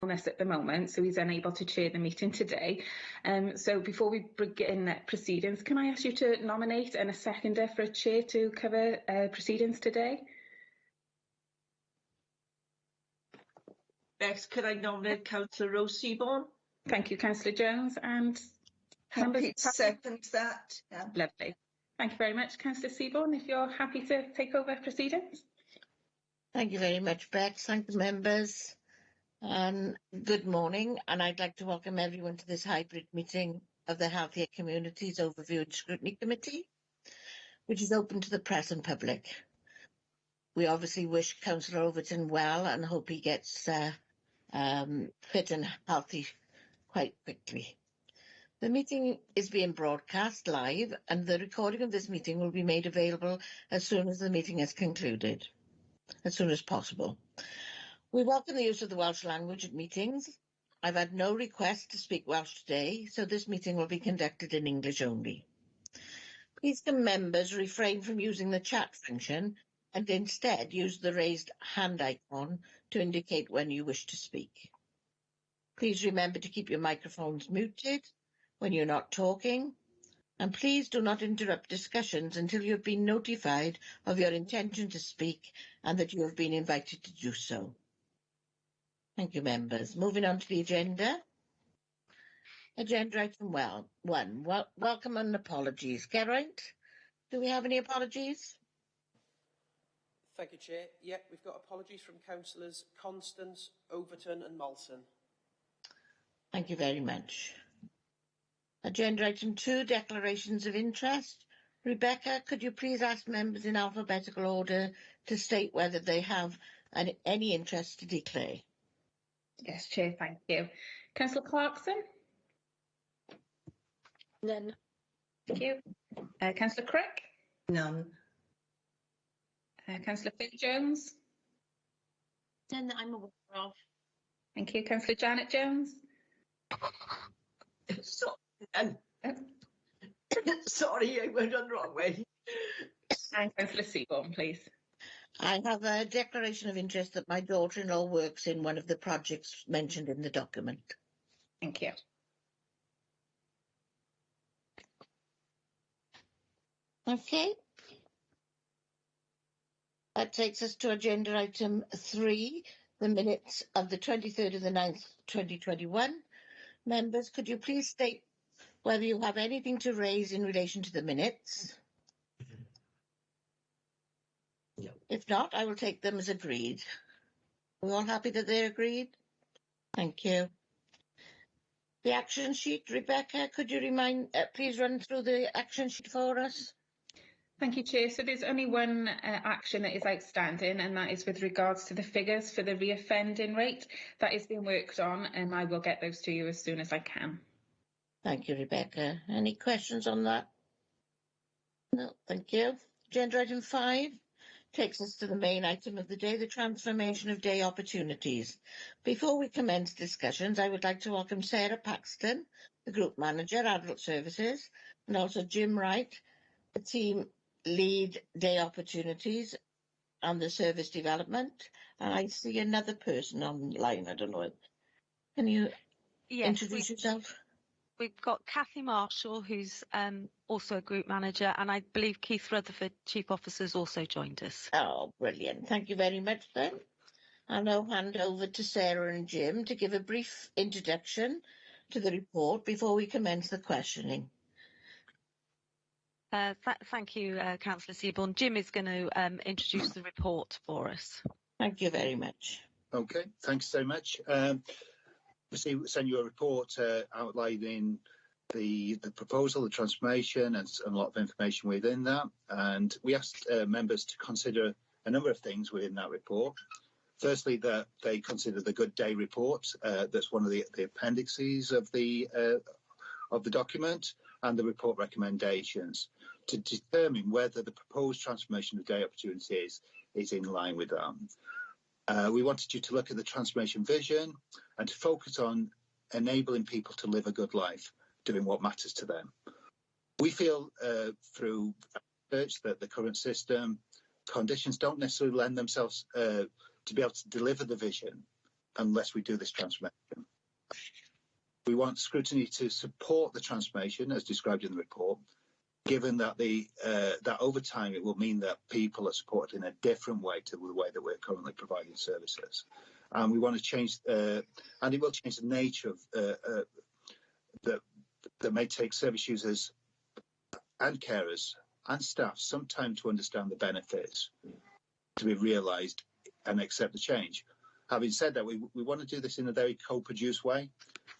illness at the moment, so he's unable to chair the meeting today. So before we begin proceedings, can I ask you to nominate and a seconder for a chair to cover proceedings today? Next, could I nominate Councillor Rose Seaborn? Thank you, Councillor Jones. And happy to second that. Yeah. Lovely. Thank you very much, Councillor Seaborn, if you're happy to take over proceedings. Thank you very much, Bex. Thank the members. Good morning, and I'd like to welcome everyone to this hybrid meeting of the Healthier Communities Overview and Scrutiny Committee, which is open to the press and public. We obviously wish Councillor Overton well and hope he gets fit and healthy quite quickly. The meeting is being broadcast live, and the recording of this meeting will be made available as soon as the meeting is concluded, as soon as possible. We welcome the use of the Welsh language at meetings. I've had no request to speak Welsh today, so this meeting will be conducted in English only. Please can members refrain from using the chat function and instead use the raised hand icon to indicate when you wish to speak. Please remember to keep your microphones muted when you're not talking, and please do not interrupt discussions until you have been notified of your intention to speak and that you have been invited to do so. Thank you, members. Moving on to the agenda. Agenda item 1. Welcome and apologies. Geraint, do we have any apologies? Thank you, Chair. Yeah, we've got apologies from Councillors Constance, Overton and Molson. Thank you very much. Agenda item 2, declarations of interest. Rebecca, could you please ask members in alphabetical order to state whether they have any interest to declare? Yes, Chair, thank you. Councillor Clarkson? None. Thank you. Councillor Crick? None. Councillor Fitzjones? None that I'm aware of. Thank you. Councillor Janet Jones? Sorry, I went on the wrong way. And Councillor Seaborn, please. I have a declaration of interest that my daughter-in-law works in one of the projects mentioned in the document. Thank you. Okay. That takes us to agenda item 3, the minutes of the 23rd of the 9th, 2021. Members, could you please state whether you have anything to raise in relation to the minutes? If not, I will take them as agreed. Are we all happy that they're agreed? Thank you. The action sheet, Rebecca, could you please run through the action sheet for us? Thank you, Chair. So there's only one action that is outstanding, and that is with regards to the figures for the reoffending rate. That is being worked on, and I will get those to you as soon as I can. Thank you, Rebecca. Any questions on that? No, thank you. Agenda item 5 takes us to the main item of the day, the transformation of day opportunities. Before we commence discussions, I would like to welcome Sarah Paxton, the Group Manager, Adult Services, and also Jim Wright, the Team Lead Day Opportunities and the Service Development. And I see another person online, I don't know. Can you introduce yourself? We've got Kathy Marshall, who's also a Group Manager, and I believe Keith Rutherford, Chief Officer, has also joined us. Oh, brilliant. Thank you very much, then. I'll now hand over to Sarah and Jim to give a brief introduction to the report before we commence the questioning. Thank you, Councillor Seaborn. Jim is going to introduce the report for us. Thank you very much. Okay, thanks so much. Obviously, we send you a report outlining the proposal, the transformation, and a lot of information within that. And we asked members to consider a number of things within that report. Firstly, that they consider the Good Day report. That's one of the appendices of the document, and the report recommendations to determine whether the proposed transformation of day opportunities is in line with that. We wanted you to look at the transformation vision and to focus on enabling people to live a good life, doing what matters to them. We feel through research that the current system conditions don't necessarily lend themselves to be able to deliver the vision unless we do this transformation. We want scrutiny to support the transformation as described in the report, given that that over time it will mean that people are supported in a different way to the way that we're currently providing services. And we want to change, and it will change the nature of that may take service users and carers and staff some time to understand the benefits to be realised and accept the change. Having said that, we want to do this in a very co-produced way,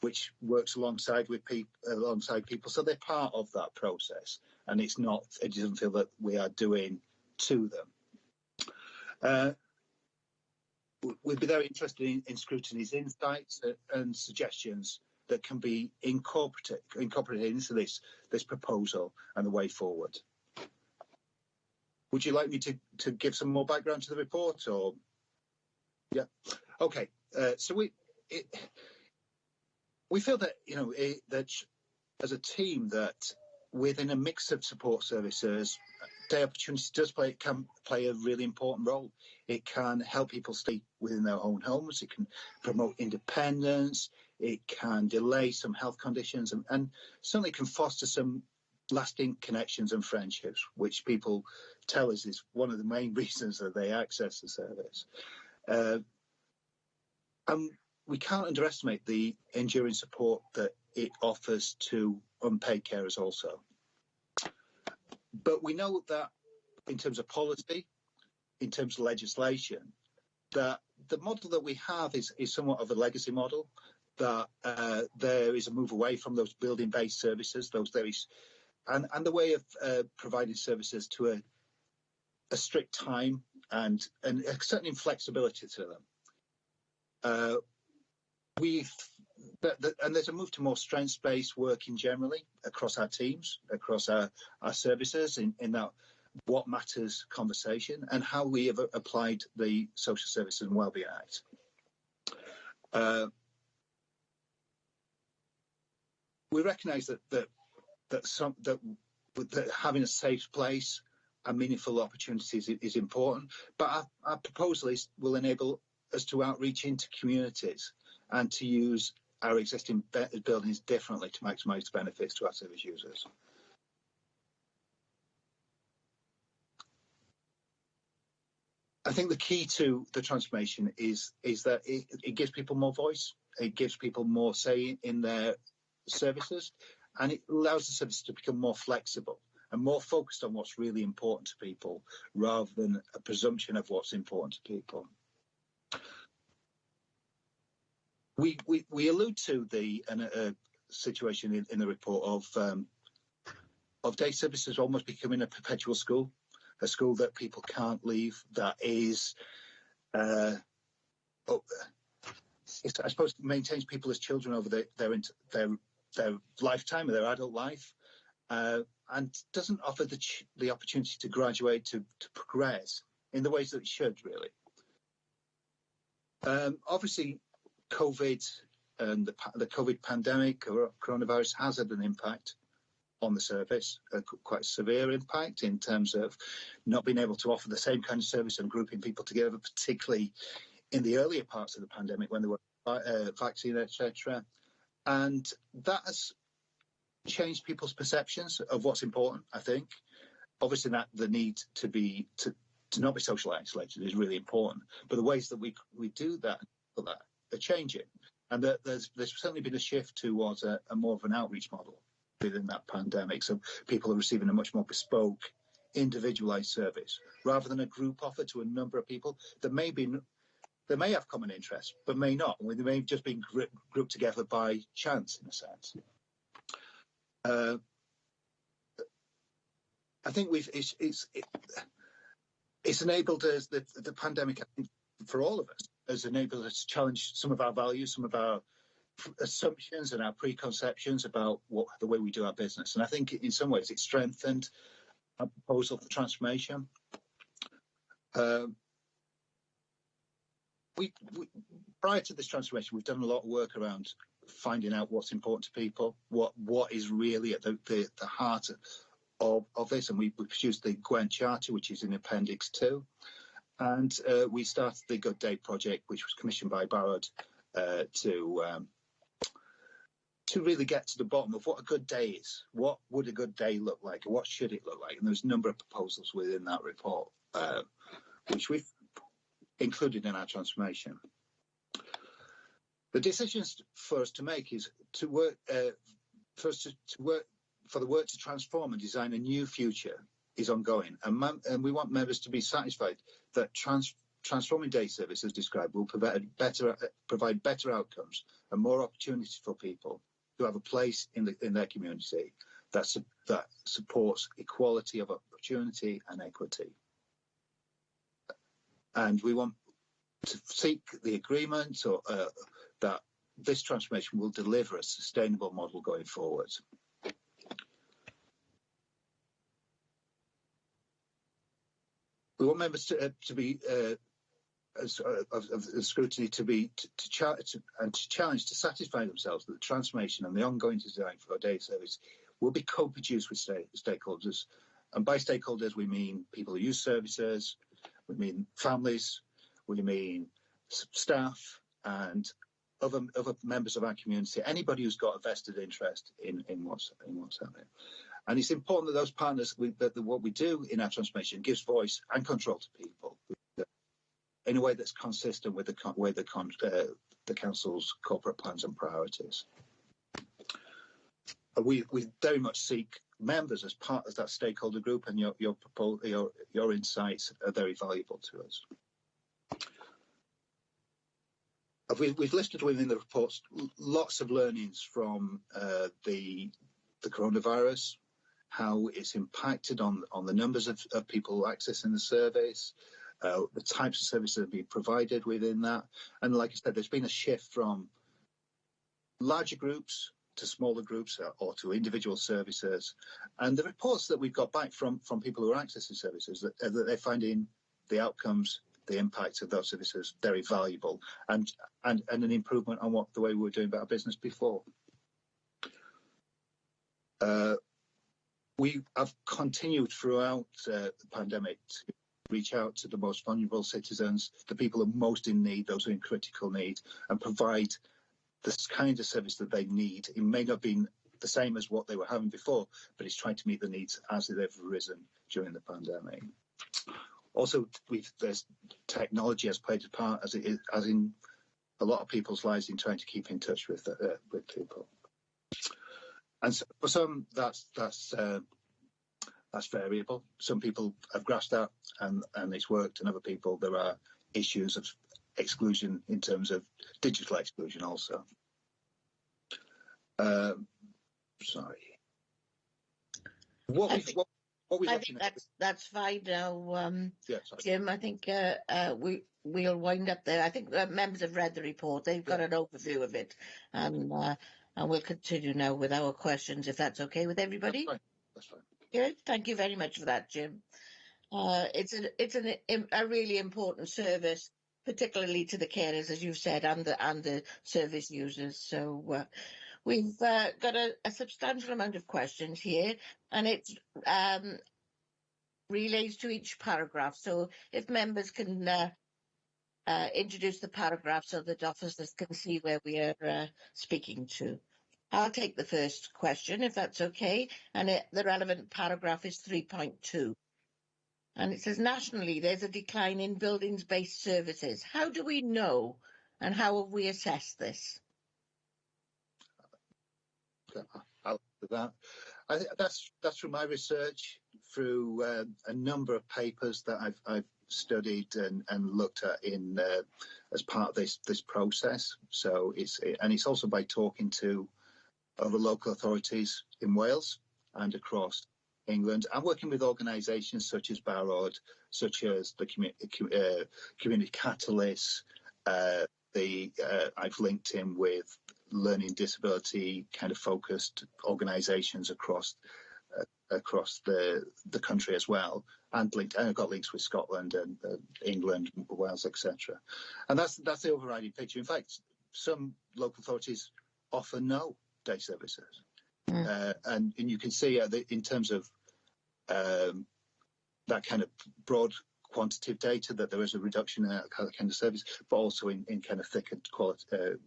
which works alongside people, so they're part of that process, and it doesn't feel that we are doing to them. We'd be very interested in scrutiny's insights and suggestions that can be incorporated into this proposal and the way forward. Would you like me to give some more background to the report, or? Yeah. Okay. So we feel that that as a team that within a mix of support services, Day Opportunity can play a really important role. It can help people stay within their own homes. It can promote independence. It can delay some health conditions, and certainly can foster some lasting connections and friendships, which people tell us is one of the main reasons that they access the service. And we can't underestimate the enduring support that it offers to unpaid carers also. But we know that in terms of policy, in terms of legislation, that the model that we have is somewhat of a legacy model, that there is a move away from those building-based services, and the way of providing services to a strict time and a certain flexibility to them. And there's a move to more strengths-based working generally across our teams, across our services, in that what matters conversation, and how we have applied the Social Services and Wellbeing Act. We recognise that having a safe place and meaningful opportunities is important, but our proposal will enable us to outreach into communities and to use our existing buildings differently to maximise the benefits to our service users. I think the key to the transformation is that it gives people more voice, it gives people more say in their services, and it allows the service to become more flexible and more focused on what's really important to people, rather than a presumption of what's important to people. We allude to the situation in the report of day services almost becoming a perpetual school, a school that people can't leave, that is, I suppose, maintains people as children over their lifetime, or their adult life, and doesn't offer the opportunity to graduate, to progress in the ways that it should, really. Obviously, COVID and the COVID pandemic or coronavirus has had an impact on the service, quite a severe impact in terms of not being able to offer the same kind of service and grouping people together, particularly in the earlier parts of the pandemic when there were vaccine, etc. And that has changed people's perceptions of what's important, I think. Obviously, that the need to not be socially isolated is really important, but the ways that we do that are changing, and that there's certainly been a shift towards a more of an outreach model within that pandemic. So people are receiving a much more bespoke, individualised service rather than a group offer to a number of people that may have common interests but may not. They may have just been grouped together by chance, in a sense. I think it's enabled us, the pandemic, I think, for all of us, has enabled us to challenge some of our values, some of our assumptions and our preconceptions about the way we do our business. And I think in some ways it strengthened our proposal for transformation. Prior to this transformation, we've done a lot of work around finding out what's important to people, what is really at the heart of this, and we produced the Gwent Charter, which is in Appendix 2, and we started the Good Day project, which was commissioned by Barod to really get to the bottom of what a good day is. What would a good day look like? What should it look like? And there's a number of proposals within that report, which we've included in our transformation. The decisions for us to make is to work for the work to transform and design a new future is ongoing, and we want members to be satisfied that transforming day service, as described, will provide better outcomes and more opportunities for people to have a place in their community that supports equality of opportunity and equity. And we want to seek the agreement that this transformation will deliver a sustainable model going forward. We want members to be of the scrutiny to challenge to satisfy themselves that the transformation and the ongoing design for our day service will be co-produced with stakeholders. And by stakeholders, we mean people who use services, we mean families, we mean staff and other members of our community, anybody who's got a vested interest in what's happening. And it's important that those partners, that what we do in our transformation gives voice and control to people in a way that's consistent with the council's corporate plans and priorities. We very much seek members as part of that stakeholder group, and your insights are very valuable to us. We've listed within the reports lots of learnings from the coronavirus, how it's impacted on the numbers of people accessing the service, the types of services that are being provided within that. And like I said, there's been a shift from larger groups to smaller groups or to individual services. And the reports that we've got back from people who are accessing services that they're finding the outcomes, the impact of those services very valuable and an improvement on the way we were doing our business before. We have continued throughout the pandemic to reach out to the most vulnerable citizens, the people who are most in need, those who are in critical need, and provide this kind of service that they need. It may not have been the same as what they were having before, but it's trying to meet the needs as they've arisen during the pandemic. Also, technology has played a part, as in a lot of people's lives, in trying to keep in touch with people. And so for some, that's variable. Some people have grasped that and it's worked, and other people, there are issues of exclusion in terms of digital exclusion also. Sorry. I think that's fine now, Jim. I think we'll wind up there. I think members have read the report. They've got an overview of it, and we'll continue now with our questions, if that's okay with everybody. That's fine. Good. Thank you very much for that, Jim. It's a really important service, particularly to the carers, as you've said, and the service users. So we've got a substantial amount of questions here, and it relates to each paragraph. So if members can introduce the paragraph so that officers can see where we are speaking to. I'll take the first question, if that's okay, and the relevant paragraph is 3.2. And it says, nationally, there's a decline in buildings-based services. How do we know, and how have we assessed this? I'll do that. I think that's from my research, through a number of papers that I've studied and looked at in as part of this process. So it's also by talking to other local authorities in Wales and across England, and working with organisations such as Barod, such as the Community Catalyst. I've linked in with learning disability kind of focused organisations across the country as well, and I've got links with Scotland and England, Wales, etc. And that's the overriding picture. In fact, some local authorities offer no day services, and you can see in terms of that kind of broad quantitative data that there is a reduction in that kind of service, but also in kind of thicker quality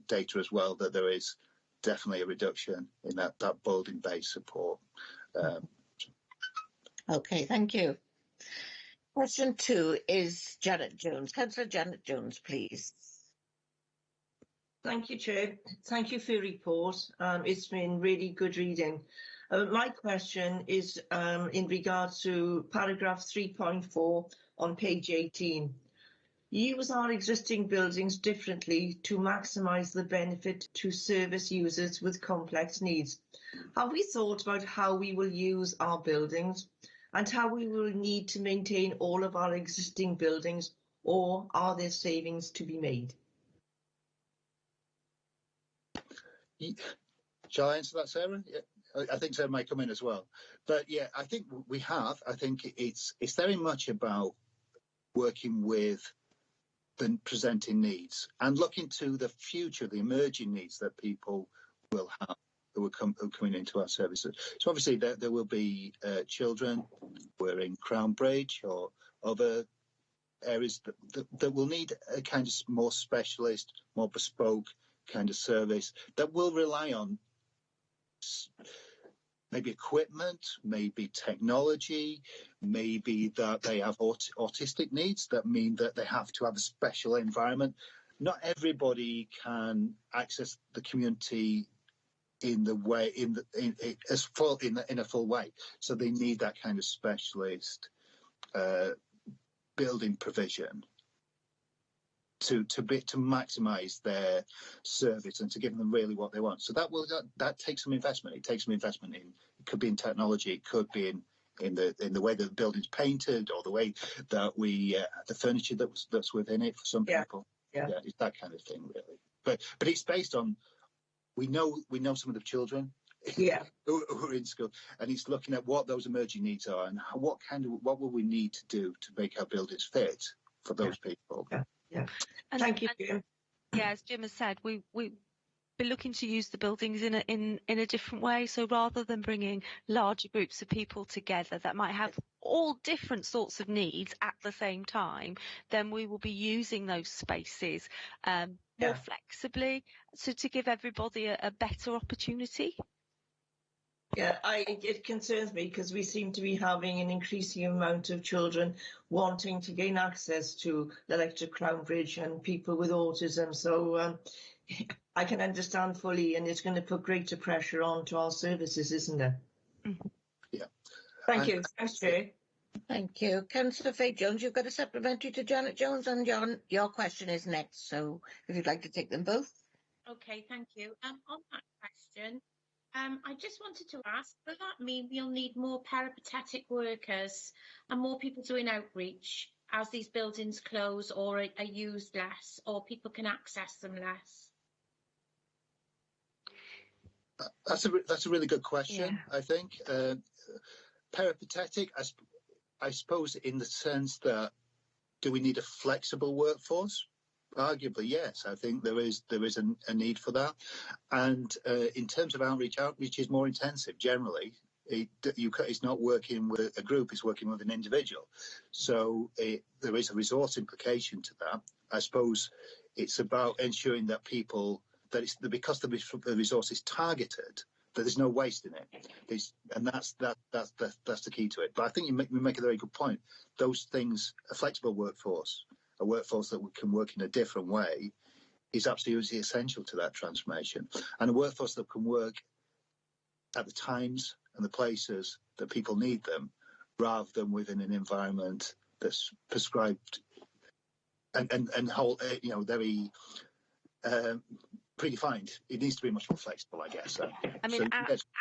data as well, that there is definitely a reduction in that building-based support. Okay, thank you. Question 2 is Janet Jones. Councillor Janet Jones, please. Thank you, Chair. Thank you for your report. It's been really good reading. My question is in regards to paragraph 3.4 on page 18. Use our existing buildings differently to maximise the benefit to service users with complex needs. Have we thought about how we will use our buildings and how we will need to maintain all of our existing buildings, or are there savings to be made? Shall I answer that, Sarah? Yeah, I think Sarah might come in as well. But yeah, I think we have. I think it's very much about working with the presenting needs and looking to the future, the emerging needs that people will have who are coming into our services. So obviously there will be children who are in Crown Bridge or other areas that will need a kind of more specialist, more bespoke kind of service that will rely on maybe equipment, maybe technology, maybe that they have autistic needs that mean that they have to have a special environment. Not everybody can access the community in the way in a full way, so they need that kind of specialist building provision to maximise their service and to give them really what they want. So that takes some investment. It takes some investment in. It could be in technology. It could be in the way that the building's painted, or the way that the furniture that's within it for some people. Yeah, it's that kind of thing really. But it's based on we know some of the children. Yeah. who are in school, and it's looking at what those emerging needs are and what will we need to do to make our buildings fit for those people. Yeah. And, Thank you, Jim. Yeah, as Jim has said, we're looking to use the buildings in a different way. So rather than bringing larger groups of people together that might have all different sorts of needs at the same time, then we will be using those spaces more flexibly, so to give everybody a better opportunity. Yeah, it concerns me because we seem to be having an increasing amount of children wanting to gain access to the likes of Crown Bridge and people with autism. So I can understand fully, and it's going to put greater pressure onto our services, isn't it? Mm-hmm. Yeah. Thank you. Thanks, Chair. Thank you. Councillor Faye Jones, you've got a supplementary to Janet Jones, and John, your question is next. So if you'd like to take them both. Okay, thank you. On that question, I just wanted to ask, will that mean we'll need more peripatetic workers and more people doing outreach as these buildings close or are used less, or people can access them less? That's a really good question. Yeah. I think peripatetic, I suppose, in the sense that do we need a flexible workforce? Arguably, yes. I think there is a need for that. And in terms of outreach is more intensive generally. It's not working with a group; it's working with an individual. So there is a resource implication to that. I suppose it's about ensuring that because the resource is targeted, that there's no waste in it. And that's the key to it. But I think you make a very good point. Those things, a flexible workforce, a workforce that can work in a different way, is absolutely essential to that transformation. And a workforce that can work at the times and the places that people need them, rather than within an environment that's prescribed and whole, very predefined. It needs to be much more flexible, I guess. I mean,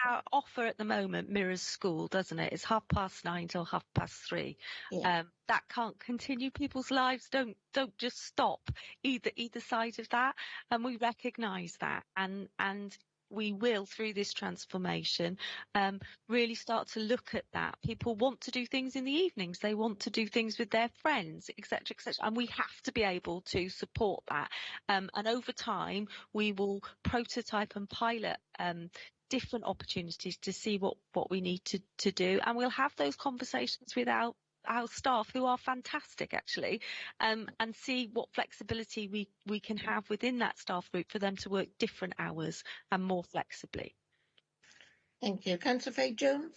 our offer at the moment mirrors school, doesn't it? It's 9:30 till 3:30. Yeah. That can't continue. People's lives don't just stop either side of that, and we recognise that, and we will, through this transformation, really start to look at that. People want to do things in the evenings. They want to do things with their friends, etc., etc. And we have to be able to support that. And over time, we will prototype and pilot different opportunities to see what we need to do. And we'll have those conversations with our our staff, who are fantastic actually, and see what flexibility we can have within that staff group for them to work different hours and more flexibly. Thank you. Councillor Fay-Jones?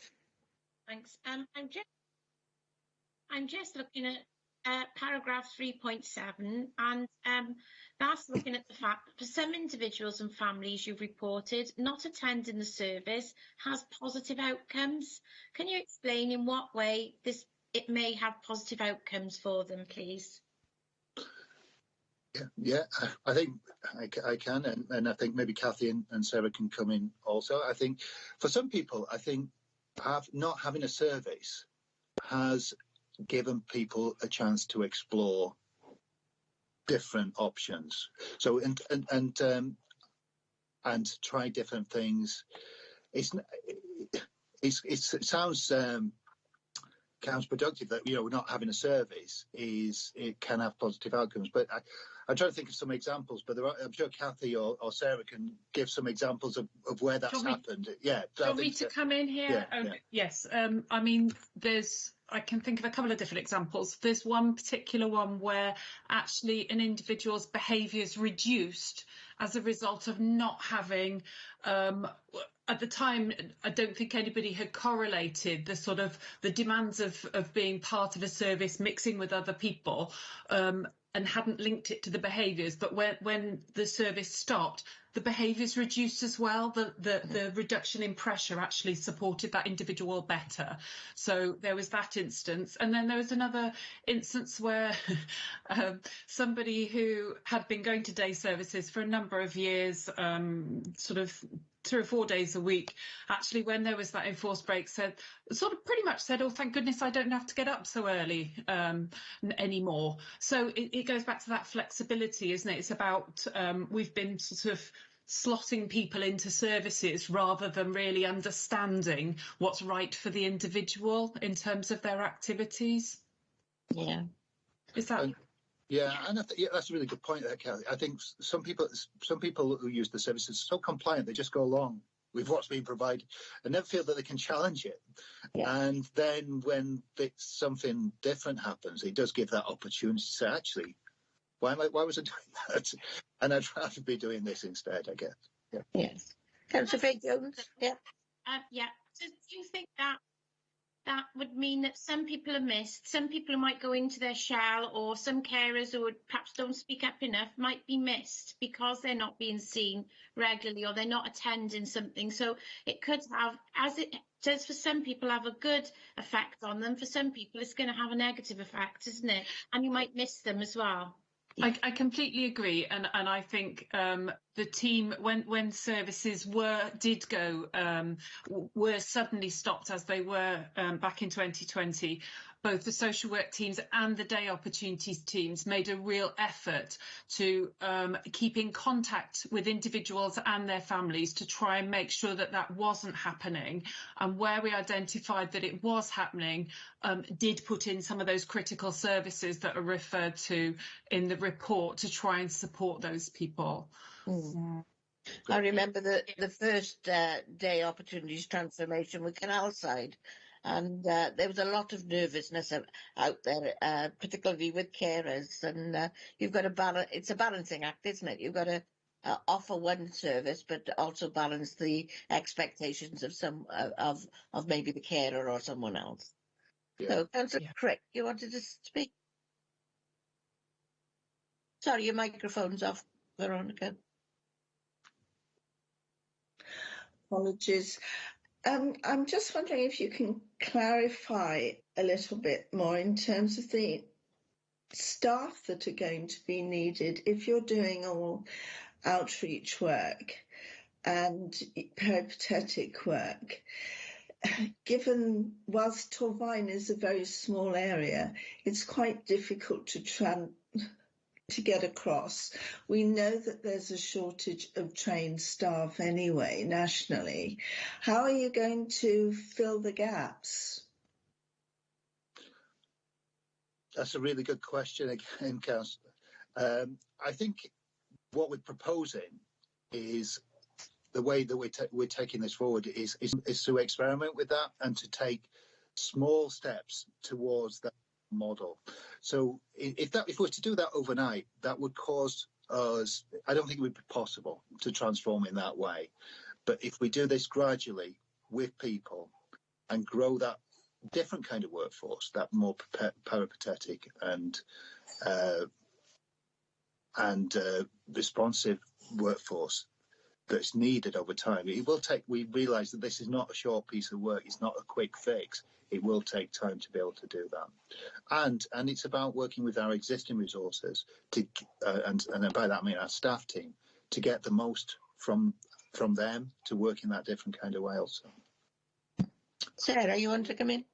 Thanks. I'm just looking at paragraph 3.7, and that's looking at the fact that for some individuals and families you've reported, not attending the service has positive outcomes. Can you explain in what way it may have positive outcomes for them, please? Yeah, I think I can, and I think maybe Kathy and Sarah can come in also. I think for some people, I think not having a service has given people a chance to explore different options. So and try different things. It sounds counterproductive that not having a service it can have positive outcomes, but I'm trying to think of some examples, but I'm sure Kathy or Sarah can give some examples of where that's happened. Yeah. Do you want me to come in here? Yeah, Yes. I mean, I can think of a couple of different examples. There's one particular one where actually an individual's behaviour is reduced as a result of not having, at the time, I don't think anybody had correlated the demands of being part of a service, mixing with other people, and hadn't linked it to the behaviours. But when the service stopped, the behaviours reduced as well. The reduction in pressure actually supported that individual better. So there was that instance. And then there was another instance where somebody who had been going to day services for a number of years, 3 or 4 days a week, actually when there was that enforced break pretty much said, oh, thank goodness I don't have to get up so early anymore. So it goes back to that flexibility, isn't it? It's about we've been slotting people into services rather than really understanding what's right for the individual in terms of their activities. Yeah. Is that... Yeah, and that's a really good point there, Kelly. I think some people who use the services are so compliant, they just go along with what's being provided and never feel that they can challenge it. Yeah. And then when something different happens, it does give that opportunity to say, actually, why was I doing that? And I'd rather be doing this instead, I guess. Yeah. Yes. Councillor Fay-Jones? Yeah. Yeah. So do you think that would mean that some people are missed, some people who might go into their shell, or some carers who perhaps don't speak up enough might be missed because they're not being seen regularly or they're not attending something? So it could have, as it does for some people, have a good effect on them. For some people, it's going to have a negative effect, isn't it? And you might miss them as well. I completely agree, and I think the team, when services were suddenly stopped as they were back in 2020, both the social work teams and the day opportunities teams made a real effort to keep in contact with individuals and their families to try and make sure that wasn't happening. And where we identified that it was happening, did put in some of those critical services that are referred to in the report to try and support those people. Mm. I remember the first day opportunities transformation with Canalside. And there was a lot of nervousness out there, particularly with carers. And you've got to balance. It's a balancing act, isn't it? You've got to offer one service, but also balance the expectations of of maybe the carer or someone else. Yeah. So, Councillor Crick, you wanted to speak? Sorry, your microphone's off, Veronica. Apologies. I'm just wondering if you can clarify a little bit more in terms of the staff that are going to be needed if you're doing all outreach work and peripatetic work. Given, whilst Torvine is a very small area, it's quite difficult to get across. We know that there's a shortage of trained staff anyway, nationally. How are you going to fill the gaps? That's a really good question again, Councillor. I think what we're proposing is the way that we're taking this forward is to experiment with that and to take small steps towards that model. So if we were to do that overnight, that would cause us, I don't think it would be possible to transform in that way. But if we do this gradually with people and grow that different kind of workforce, that more peripatetic and responsive workforce that's needed over time, it will take. We realise that this is not a short piece of work. It's not a quick fix. It will take time to be able to do that, and it's about working with our existing resources to, and by that I mean our staff team, to get the most from them to work in that different kind of way also. Sarah, you want to come in?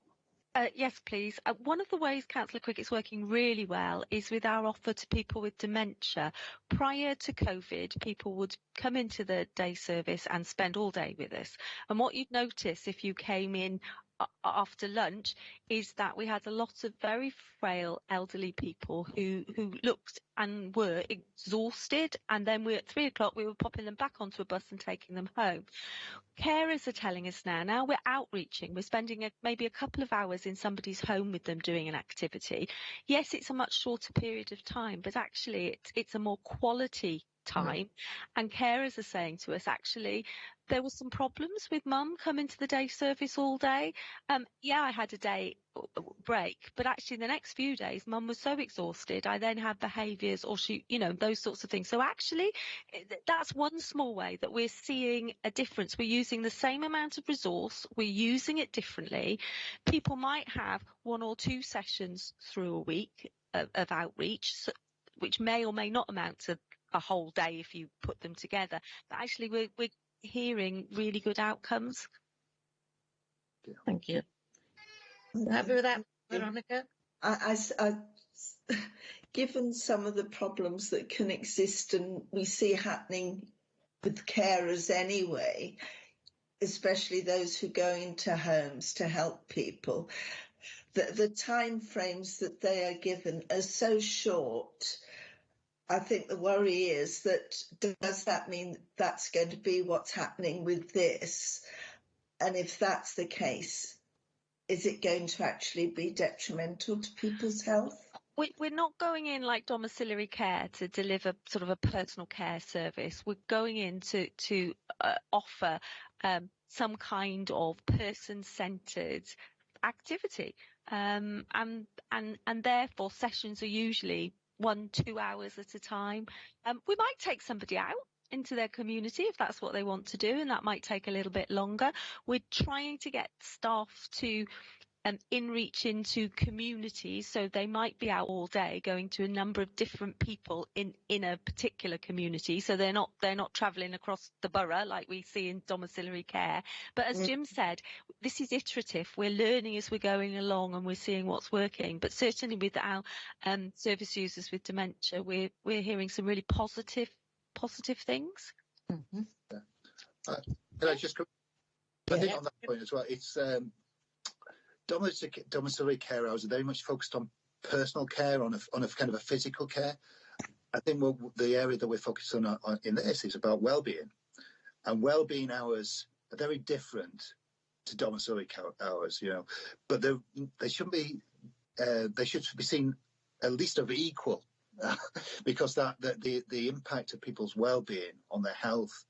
Yes, please. One of the ways Councillor Crickett's working really well is with our offer to people with dementia. Prior to COVID, people would come into the day service and spend all day with us. And what you'd notice if you came in after lunch is that we had a lot of very frail elderly people who looked and were exhausted, and then at 3 o'clock we were popping them back onto a bus and taking them home. Carers are telling us now we're outreaching, we're spending maybe a couple of hours in somebody's home with them doing an activity. Yes, it's a much shorter period of time, but actually it's a more quality time. And carers are saying to us, actually, there were some problems with mum coming to the day service all day. Yeah, I had a day break, but actually the next few days mum was so exhausted, I then had behaviours, or she, those sorts of things. So actually that's one small way that we're seeing a difference. We're using the same amount of resource, we're using it differently. People might have 1 or 2 sessions through a week of outreach, which may or may not amount to a whole day if you put them together, but actually we're hearing really good outcomes. Thank you. Happy with that, Veronica? Given some of the problems that can exist and we see happening with carers anyway, especially those who go into homes to help people, the time frames that they are given are so short. I think the worry is that, does that mean that's going to be what's happening with this? And if that's the case, is it going to actually be detrimental to people's health? We're not going in like domiciliary care to deliver sort of a personal care service. We're going in to offer some kind of person-centred activity, and therefore sessions are usually 1-2 hours at a time. We might take somebody out into their community if that's what they want to do, and that might take a little bit longer. We're trying to get staff to in-reach into communities, so they might be out all day going to a number of different people in a particular community, so they're not travelling across the borough like we see in domiciliary care. But as Jim said, this is iterative. We're learning as we're going along and we're seeing what's working. But certainly with our service users with dementia, we're hearing some really positive things. Can I just go? I think on that point as well, it's domiciliary care hours are very much focused on personal care, on a kind of a physical care. I think the area that we're focused on in this is about well-being, and well-being hours are very different to domiciliary hours, but they shouldn't be. They should be seen at least of equal, because the impact of people's well-being on their health,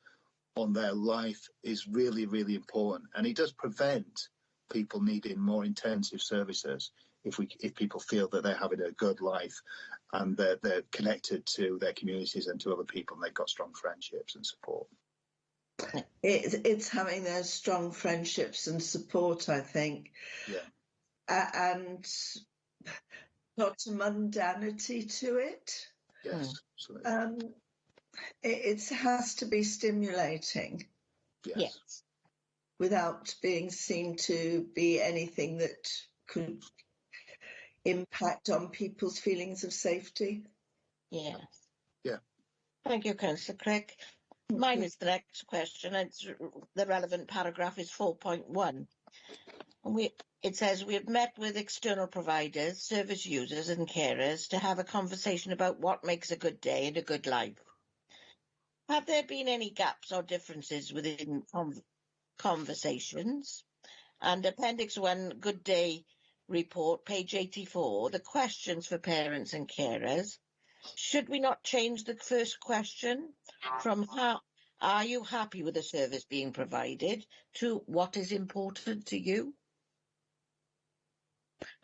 on their life, is really, really important, and it does prevent people needing more intensive services if people feel that they're having a good life and they're connected to their communities and to other people, and they've got strong friendships and support. It's having those strong friendships and support, I think. Yeah. And not a mundanity to it. Yes, absolutely. It has to be stimulating. Yes. Without being seen to be anything that could impact on people's feelings of safety. Yes. Yeah. Thank you, Councillor Craig. Mine is the next question. The relevant paragraph is 4.1. It says, we have met with external providers, service users and carers to have a conversation about what makes a good day and a good life. Have there been any gaps or differences within conversations? And Appendix 1, Good Day report, page 84, the questions for parents and carers. Should we not change the first question from how are you happy with the service being provided to what is important to you?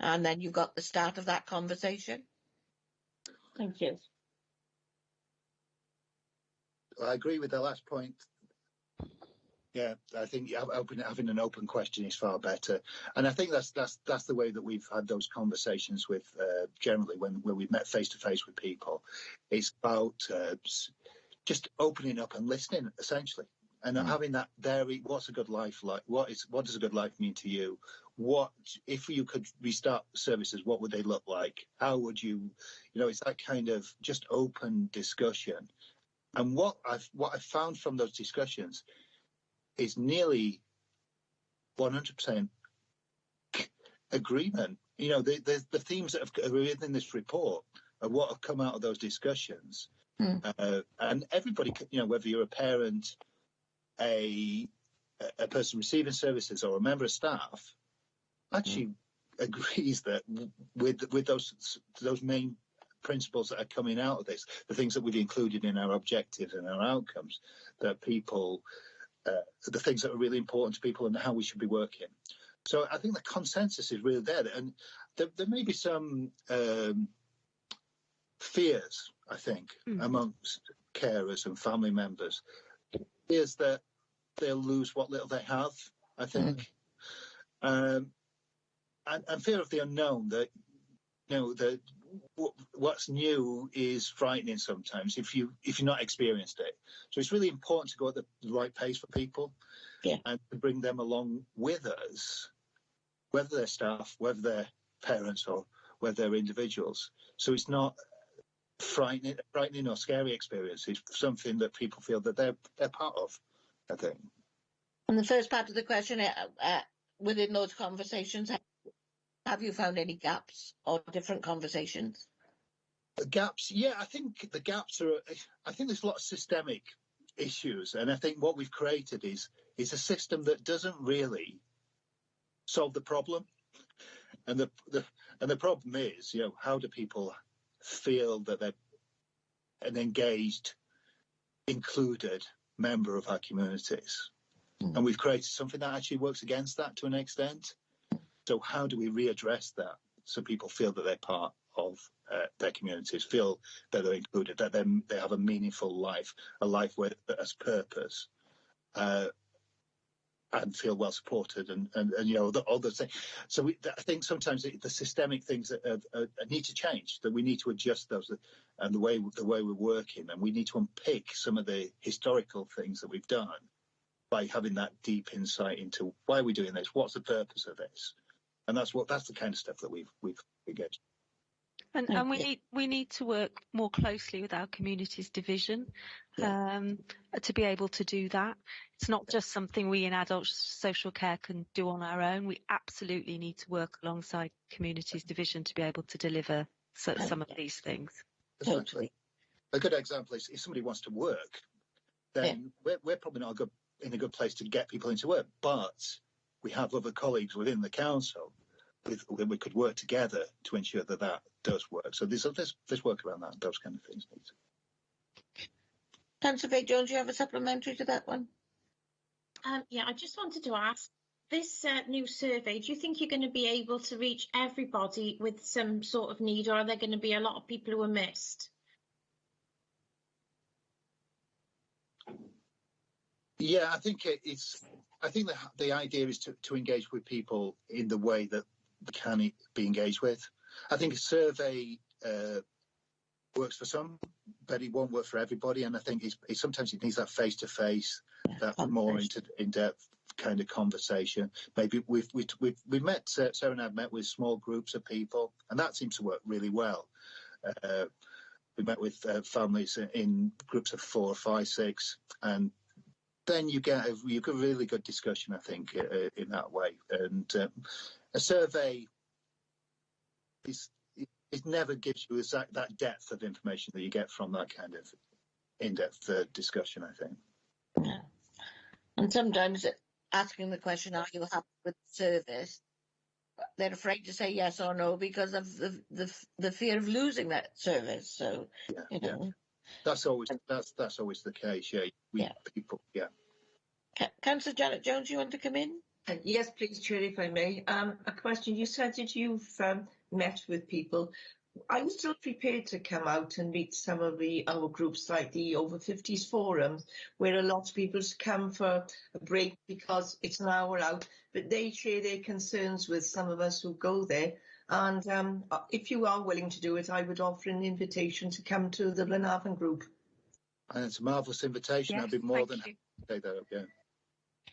And then you've got the start of that conversation. Thank you. I agree with the last point. Yeah, I think having an open question is far better, and I think that's the way that we've had those conversations with generally when we've met face to face with people. It's about just opening up and listening, essentially, and having that there. What's a good life like? What does a good life mean to you? What if you could restart services? What would they look like? How would you? It's that kind of just open discussion. And what I've found from those discussions is nearly 100% agreement. The themes that are within this report are what have come out of those discussions. And everybody, whether you're a parent, a person receiving services, or a member of staff, actually agrees that with those main principles that are coming out of this, the things that we've included in our objectives and our outcomes, that people. The things that are really important to people and how we should be working. So I think the consensus is really there. And there may be some fears, I think, amongst carers and family members. Fears that they'll lose what little they have, I think. And fear of the unknown, that, that what's new is frightening sometimes if you've not experienced it. So it's really important to go at the right pace for people, and to bring them along with us, whether they're staff, whether they're parents, or whether they're individuals. So it's not frightening or scary experience. It's something that people feel that they're part of, I think. And the first part of the question, within those conversations, have you found any gaps or different conversations? The gaps, yeah, I think the gaps are. I think there's a lot of systemic issues, and I think what we've created is a system that doesn't really solve the problem. And the problem is, how do people feel that they're an engaged, included member of our communities? And we've created something that actually works against that to an extent. So how do we readdress that so people feel that they're part of their communities, feel that they're included, that they have a meaningful life, a life that has purpose, and feel well supported, and all those things. So I think sometimes the systemic things that need to change, that we need to adjust those, and the way we're working, and we need to unpick some of the historical things that we've done by having that deep insight into why we're doing this, what's the purpose of this. And that's the kind of stuff that we've engaged. And we need to work more closely with our communities division to be able to do that. It's not just something we in adult social care can do on our own. We absolutely need to work alongside communities division to be able to deliver some of these things. Totally. A good example is if somebody wants to work, then we're probably not in a good place to get people into work, but we have other colleagues within the council that we could work together to ensure that does work. So there's work around that, those kind of things. Councillor Fay-Jones, you have a supplementary to that one? I just wanted to ask, this new survey, do you think you're going to be able to reach everybody with some sort of need, or are there going to be a lot of people who are missed? Yeah, I think the idea is to engage with people in the way that they can be engaged with. I think a survey works for some, but it won't work for everybody. And I think sometimes it needs that face-to-face, that more in-depth kind of conversation. Maybe we've met, Sarah and I've met with small groups of people, and that seems to work really well. We met with families in groups of 4, 5, 6, and then you get a really good discussion, I think, in that way. And a survey it never gives you that depth of information that you get from that kind of in-depth discussion, I think. Yeah. And sometimes asking the question, are you happy with the service? They're afraid to say yes or no because of the fear of losing that service. So, you know. That's always the case. People. Councillor Janet Jones, you want to come in? Yes, please, Chair, if I may. A question. You said that you've met with people. Are you still prepared to come out and meet some of our groups like the Over 50s Forum, where a lot of people come for a break because it's an hour out, but they share their concerns with some of us who go there. And if you are willing to do it, I would offer an invitation to come to the Blenavon group. And it's a marvellous invitation. Yes, I'd be more than happy to take that up,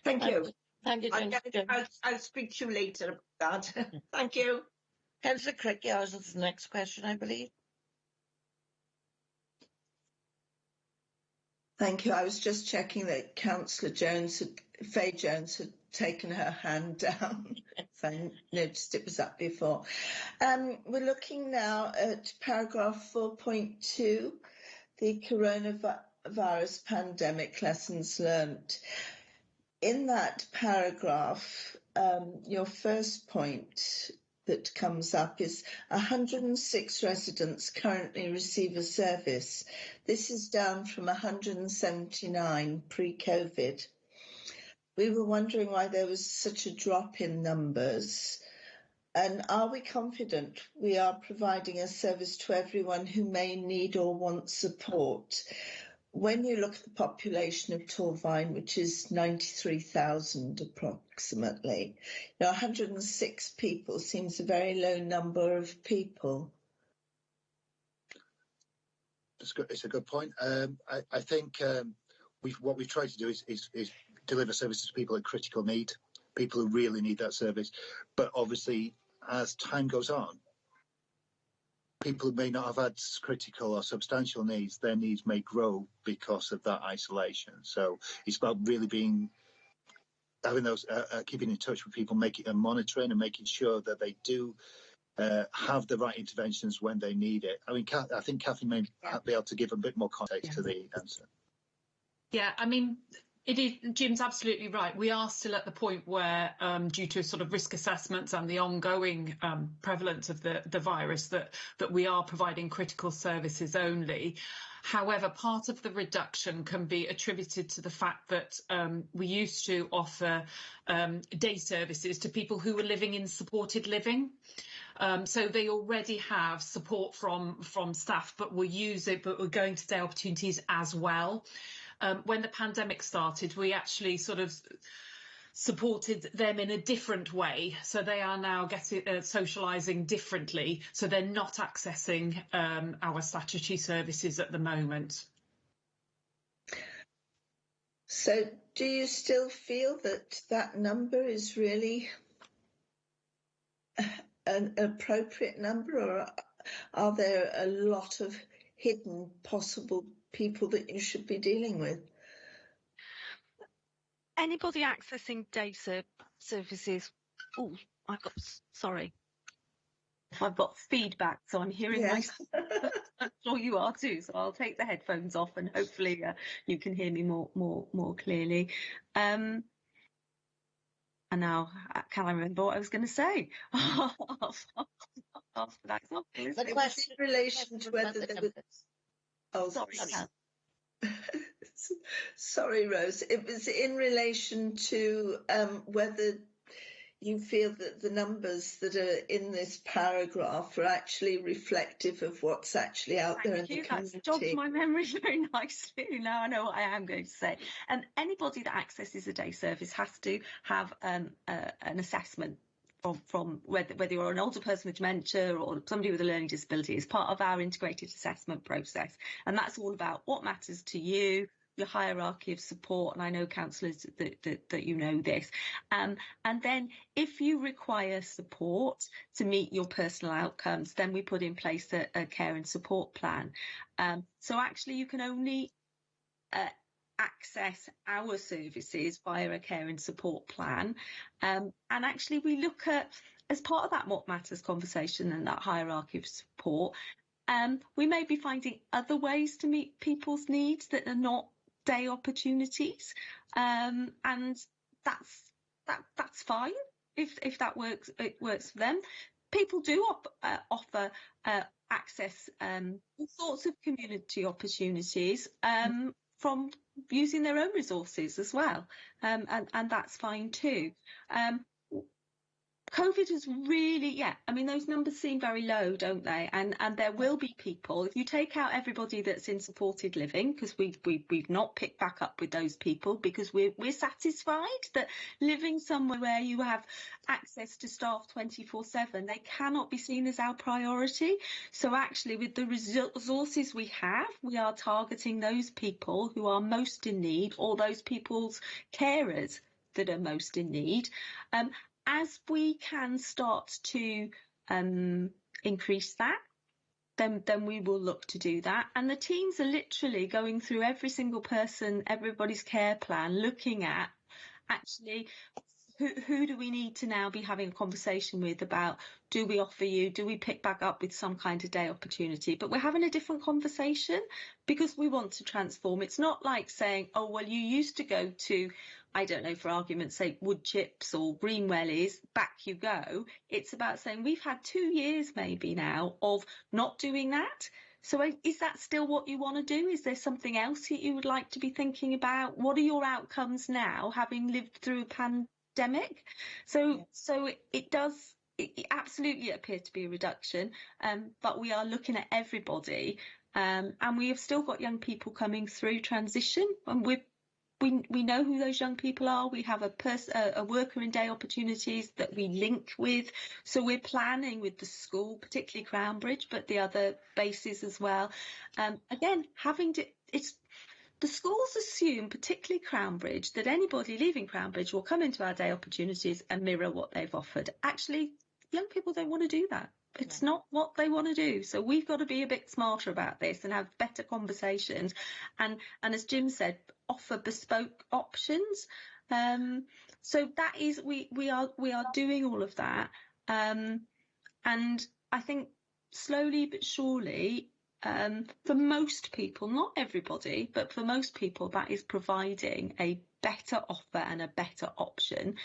Thank you. Thank you, I'll speak to you later about that. Thank you. Councillor Crick, yours is the next question, I believe. Thank you. I was just checking that Councillor Faye Jones had taken her hand down. So I noticed it was up before. We're looking now at paragraph 4.2, the coronavirus pandemic lessons learnt. In that paragraph, your first point that comes up is 106 residents currently receive a service. This is down from 179 pre-COVID. We were wondering why there was such a drop in numbers, and are we confident we are providing a service to everyone who may need or want support? When you look at the population of Torvine, which is 93,000 approximately, 106 people seems a very low number of people. It's a good point. I think what we've tried to do is deliver services to people at critical need, people who really need that service. But obviously, as time goes on, people who may not have had critical or substantial needs, their needs may grow because of that isolation. So it's about really having those, keeping in touch with people, monitoring and making sure that they do have the right interventions when they need it. I mean, I think Kathy may be able to give a bit more context to the answer. Yeah, I mean, Jim's absolutely right. We are still at the point where, due to sort of risk assessments and the ongoing prevalence of the virus, that we are providing critical services only. However, part of the reduction can be attributed to the fact that we used to offer day services to people who were living in supported living. So they already have support from staff, but we're going to day opportunities as well. When the pandemic started, we actually sort of supported them in a different way. So they are now socialising differently. So they're not accessing our statutory services at the moment. So do you still feel that number is really an appropriate number, or are there a lot of hidden possible people that you should be dealing with? Anybody accessing day services. Oh, I've got feedback, so I'm hearing myself. I'm sure you are too. So I'll take the headphones off, and hopefully you can hear me more clearly. And now, can I remember what I was going to say? After that example, it was in relation to whether there was. Oh, sorry. Sorry, Rose. It was in relation to whether you feel that the numbers that are in this paragraph are actually reflective of what's actually out there in the community. That's jogged my memory very nicely. Now I know what I am going to say. Anybody that accesses a day service has to have an assessment from whether you're an older person with dementia or somebody with a learning disability. It's part of our integrated assessment process, and that's all about what matters to you, your hierarchy of support, and I know councillors that you know this. And then if you require support to meet your personal outcomes, then we put in place a care and support plan. So actually you can only access our services via a care and support plan. And actually we look at, as part of that what matters conversation and that hierarchy of support, we may be finding other ways to meet people's needs that are not day opportunities, and that's that's fine if that works. It works for them. People do offer access all sorts of community opportunities from using their own resources as well, and that's fine too. COVID has really, I mean, those numbers seem very low, don't they? And there will be people, if you take out everybody that's in supported living, because we've not picked back up with those people, because we're satisfied that living somewhere where you have access to staff 24/7, they cannot be seen as our priority. So actually, with the resources we have, we are targeting those people who are most in need, or those people's carers that are most in need. As we can start to increase that, then we will look to do that. And the teams are literally going through every single person, everybody's care plan, looking at actually who do we need to now be having a conversation with about, do we offer you, do we pick back up with some kind of day opportunity? But we're having a different conversation because we want to transform. It's not like saying, oh, well, you used to go to, I don't know, for argument's sake, Wood Chips or Green Wellies, back you go. It's about saying we've had 2 years maybe now of not doing that. So is that still what you want to do? Is there something else that you would like to be thinking about? What are your outcomes now, having lived through a pandemic? So it absolutely appear to be a reduction, but we are looking at everybody, and we have still got young people coming through transition, and we know who those young people are. We have a worker in day opportunities that we link with. So we're planning with the school, particularly Crownbridge, but the other bases as well. Again, the schools assume, particularly Crownbridge, that anybody leaving Crownbridge will come into our day opportunities and mirror what they've offered. Actually, young people don't want to do that. It's not what they want to do. So we've got to be a bit smarter about this and have better conversations. And as Jim said, offer bespoke options. So that is, we are doing all of that. And I think slowly but surely, for most people, not everybody, but for most people, that is providing a better offer and a better option.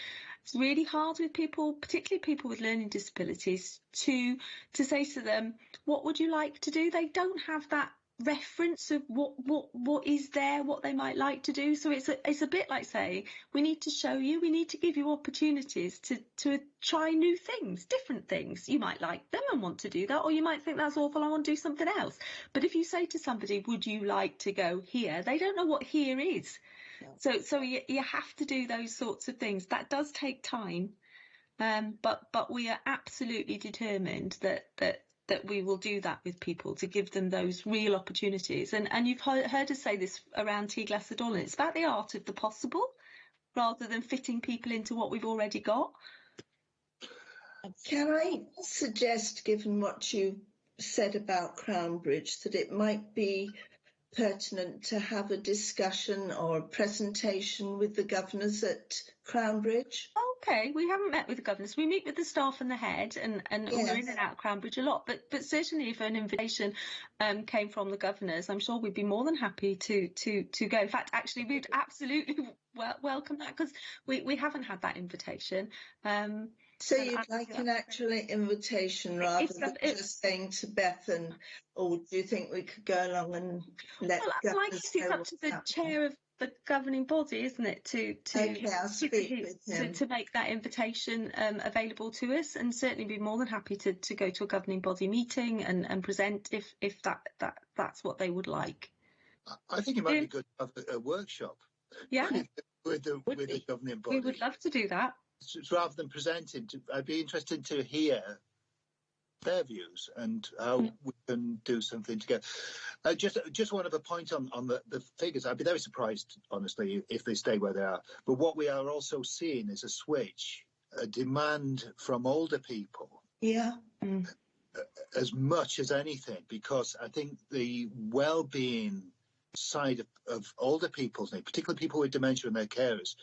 It's really hard with people, particularly people with learning disabilities, to say to them, what would you like to do? They don't have that reference of what is there, what they might like to do. So it's a bit like saying, we need to show you, we need to give you opportunities to try new things, different things. You might like them and want to do that, or you might think that's awful, I want to do something else. But if you say to somebody, would you like to go here? They don't know what here is. So you have to do those sorts of things. That does take time, but we are absolutely determined that we will do that with people, to give them those real opportunities. And you've heard us say this around Tea Glass at all, and it's about the art of the possible rather than fitting people into what we've already got. Can I suggest, given what you said about Crownbridge, that it might be pertinent to have a discussion or a presentation with the governors at Crownbridge? Okay, we haven't met with the governors. We meet with the staff and the head, and we're in and out of Crownbridge a lot. But certainly, if an invitation came from the governors, I'm sure we'd be more than happy to go. In fact, actually, we'd absolutely welcome that, because we haven't had that invitation. So you'd like an actual invitation rather than just saying to Beth, or do you think we could go along and let governors know? It's up to the chair of the governing body, isn't it, to I'll speak with him. to make that invitation available to us, and certainly be more than happy to go to a governing body meeting and present if that's what they would like. I think it might be good to have a workshop. Yeah, with the governing body. We would love to do that. Rather than presenting, I'd be interested to hear their views and how we can do something together. Just one other point on the figures. I'd be very surprised, honestly, if they stay where they are. But what we are also seeing is a switch, a demand from older people. Yeah. As much as anything, because I think the well-being side of older people's needs, particularly people with dementia and their carers,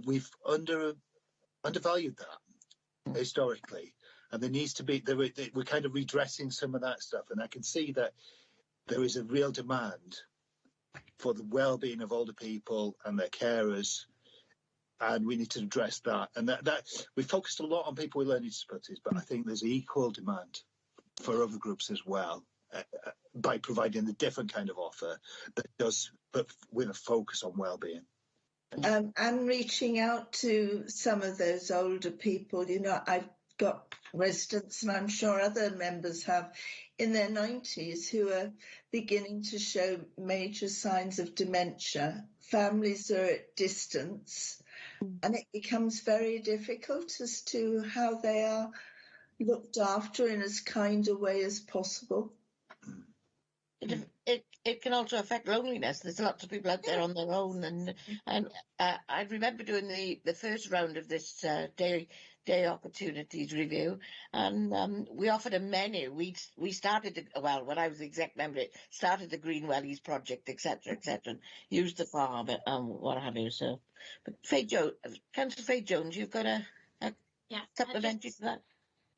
we've undervalued that historically, and there needs to be we're kind of redressing some of that stuff, and I can see that there is a real demand for the well-being of older people and their carers and we need to address that. And that we focused a lot on people with learning disabilities, but I think there's equal demand for other groups as well, by providing a different kind of offer that does, but with a focus on well-being. And reaching out to some of those older people. You know, I've got residents, and I'm sure other members have, in their 90s who are beginning to show major signs of dementia. Families are at distance, and it becomes very difficult as to how they are looked after in as kind a way as possible. It can also affect loneliness. There's lots of people out there on their own, and I remember doing the first round of this day opportunities review, and we offered a menu. We started when I was the exec member, it started the Green Wellies project, etc., and used the farm and what have you. So, but Councillor Faye Jones, you've got a supplementary to that.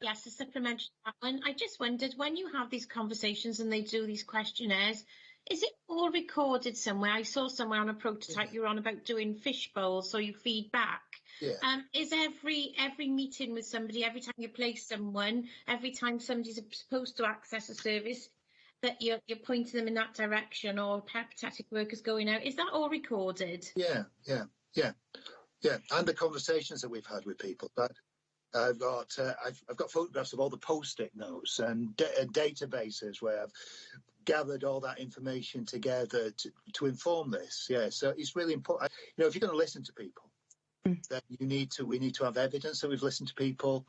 Yes, a supplementary to that one. I just wondered, when you have these conversations and they do these questionnaires, is it all recorded somewhere? I saw somewhere on a prototype you were on about doing fish bowls, so you feed back. Yeah. Is every meeting with somebody, every time you place someone, every time somebody's supposed to access a service, that you're pointing them in that direction, or peripatetic workers going out? Is that all recorded? Yeah. And the conversations that we've had with people, but I've got photographs of all the post-it notes and databases where I've gathered all that information together to inform this. Yeah, so it's really important. You know, if you're going to listen to people, then we need to have evidence that we've listened to people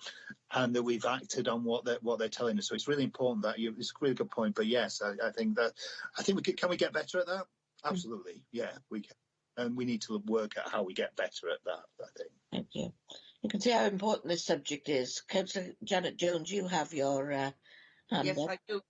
and that we've acted on what they're telling us. So it's really important that it's a really good point. But yes, I think can we get better at that? Absolutely, yeah, we can, and we need to work at how we get better at that, I think. Thank you. You can see how important this subject is. Councillor Janet Jones, you have your hand Yes, up. I do.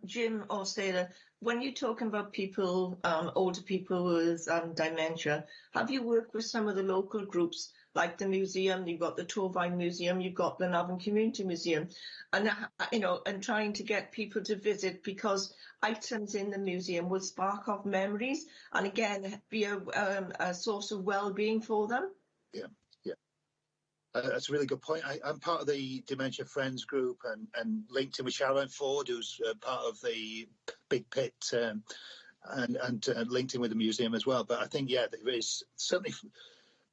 Jim or Sarah, when you're talking about people, older people with dementia, have you worked with some of the local groups, like the museum? You've got the Torvine Museum, you've got the Navan Community Museum, and and trying to get people to visit, because items in the museum will spark off memories, and again be a source of well-being for them. Yeah. That's a really good point. I'm part of the Dementia Friends group and linked in with Sharon Ford, who's part of the Big Pit, and linked in with the museum as well. But I think, yeah, there is certainly,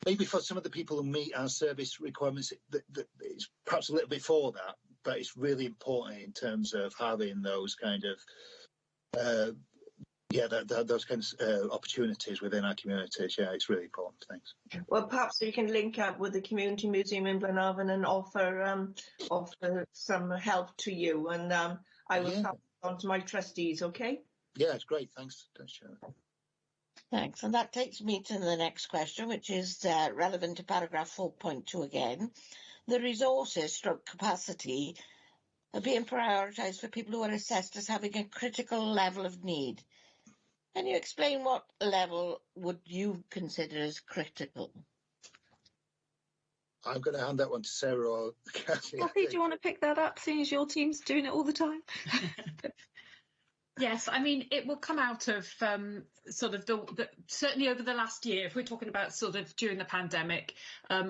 maybe for some of the people who meet our service requirements, it's perhaps a little bit for that, but it's really important in terms of having those kind of those kinds of opportunities within our communities. Yeah, it's really important. Thanks. Well, perhaps we can link up with the Community Museum in Glenavon and offer some help to you, and I will pass it on to my trustees. Okay? Yeah, it's great. Thanks, Sharon. Thanks, and that takes me to the next question, which is relevant to paragraph 4.2 again. The resources / capacity are being prioritised for people who are assessed as having a critical level of need. Can you explain what level would you consider as critical? I'm going to hand that one to Sarah or Kathy. Kathy, do you want to pick that up, seeing as your team's doing it all the time? Yes, I mean, it will come out of sort of certainly over the last year, if we're talking about sort of during the pandemic,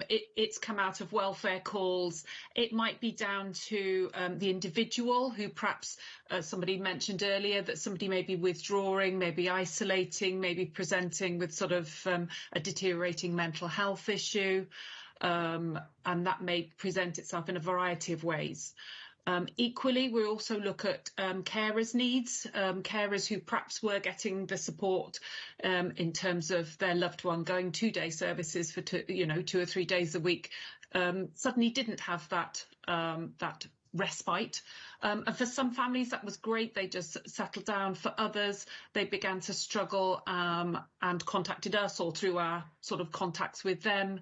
it's come out of welfare calls. It might be down to the individual who perhaps somebody mentioned earlier that somebody may be withdrawing, maybe isolating, maybe presenting with sort of a deteriorating mental health issue, and that may present itself in a variety of ways. Equally, we also look at carers' needs, carers who perhaps were getting the support in terms of their loved one going 2-day services for 2 or 3 days a week, suddenly didn't have that respite. And for some families that was great, they just settled down. For others, they began to struggle and contacted us, or through our sort of contacts with them,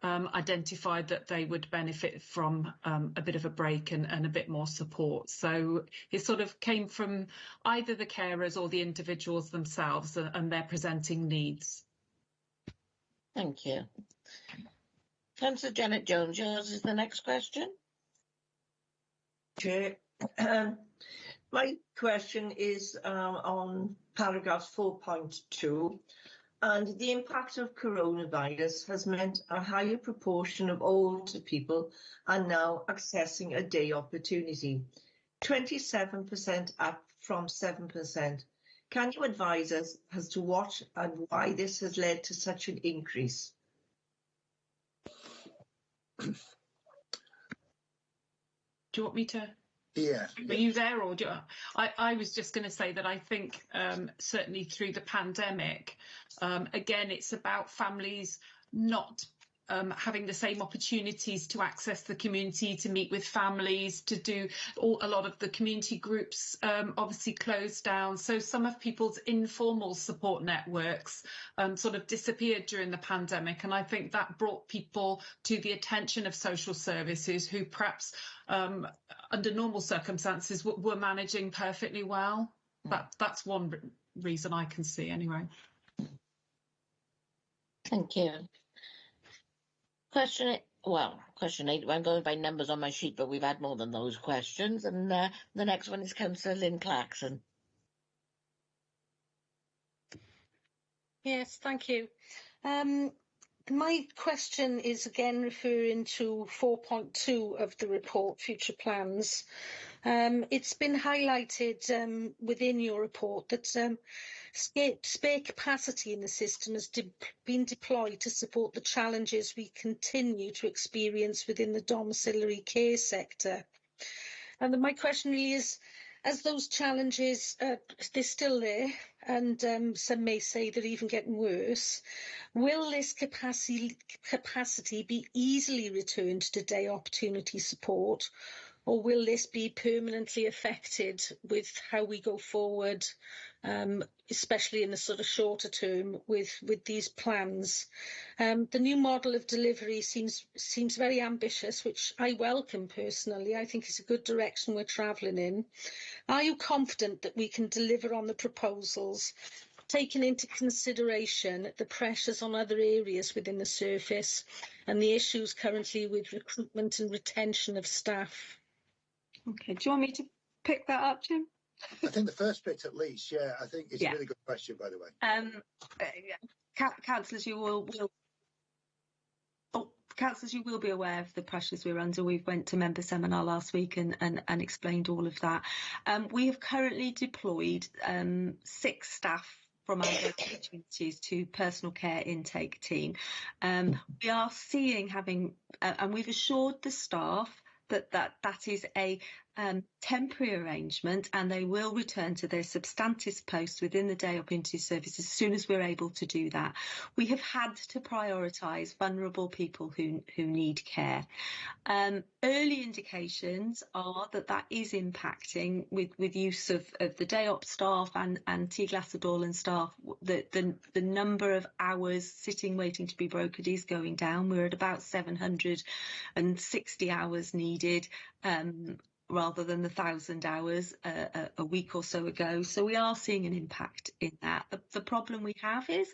identified that they would benefit from a bit of a break and a bit more support. So it sort of came from either the carers or the individuals themselves and their presenting needs. Thank you. Councillor Janet Jones, yours is the next question. Chair, my question is on paragraph 4.2. And the impact of coronavirus has meant a higher proportion of older people are now accessing a day opportunity, 27% up from 7%. Can you advise us as to what and why this has led to such an increase? Do you want me to? Yeah. Are you there, or do you, I was just going to say that I think certainly through the pandemic, again, it's about families not having the same opportunities to access the community, to meet with families, to do a lot of the community groups obviously closed down. So some of people's informal support networks sort of disappeared during the pandemic. And I think that brought people to the attention of social services who perhaps under normal circumstances were managing perfectly well. That's one reason I can see anyway. Thank you. Question 8, I'm going by numbers on my sheet, but we've had more than those questions. And the next one is Councillor Lynn Clarkson. Yes, thank you. My question is again referring to 4.2 of the report, future plans. It's been highlighted within your report that spare capacity in the system has been deployed to support the challenges we continue to experience within the domiciliary care sector. And my question really is, as those challenges, they're still there, and some may say they're even getting worse, will this capacity be easily returned to day opportunity support, or will this be permanently affected with how we go forward, especially in the sort of shorter term with these plans? The new model of delivery seems very ambitious, which I welcome personally. I think it's a good direction we're travelling in. Are you confident that we can deliver on the proposals, taking into consideration the pressures on other areas within the service and the issues currently with recruitment and retention of staff? Okay, do you want me to pick that up, Jim? I think the first bit at least, yeah, I think it's a really good question, by the way. Councillors, you will be aware of the pressures we're under. We went to member seminar last week and explained all of that. We have currently deployed 6 staff from our opportunities to personal care intake team. We are seeing and we've assured the staff that is a temporary arrangement, and they will return to their substantive posts within the day opportunity service as soon as we're able to do that. We have had to prioritise vulnerable people who need care. Early indications are that is impacting with use of the day op staff and T-Glass and staff. The number of hours sitting waiting to be brokered is going down. We're at about 760 hours needed, rather than the 1,000 hours a week or so ago. So we are seeing an impact in that. The problem we have is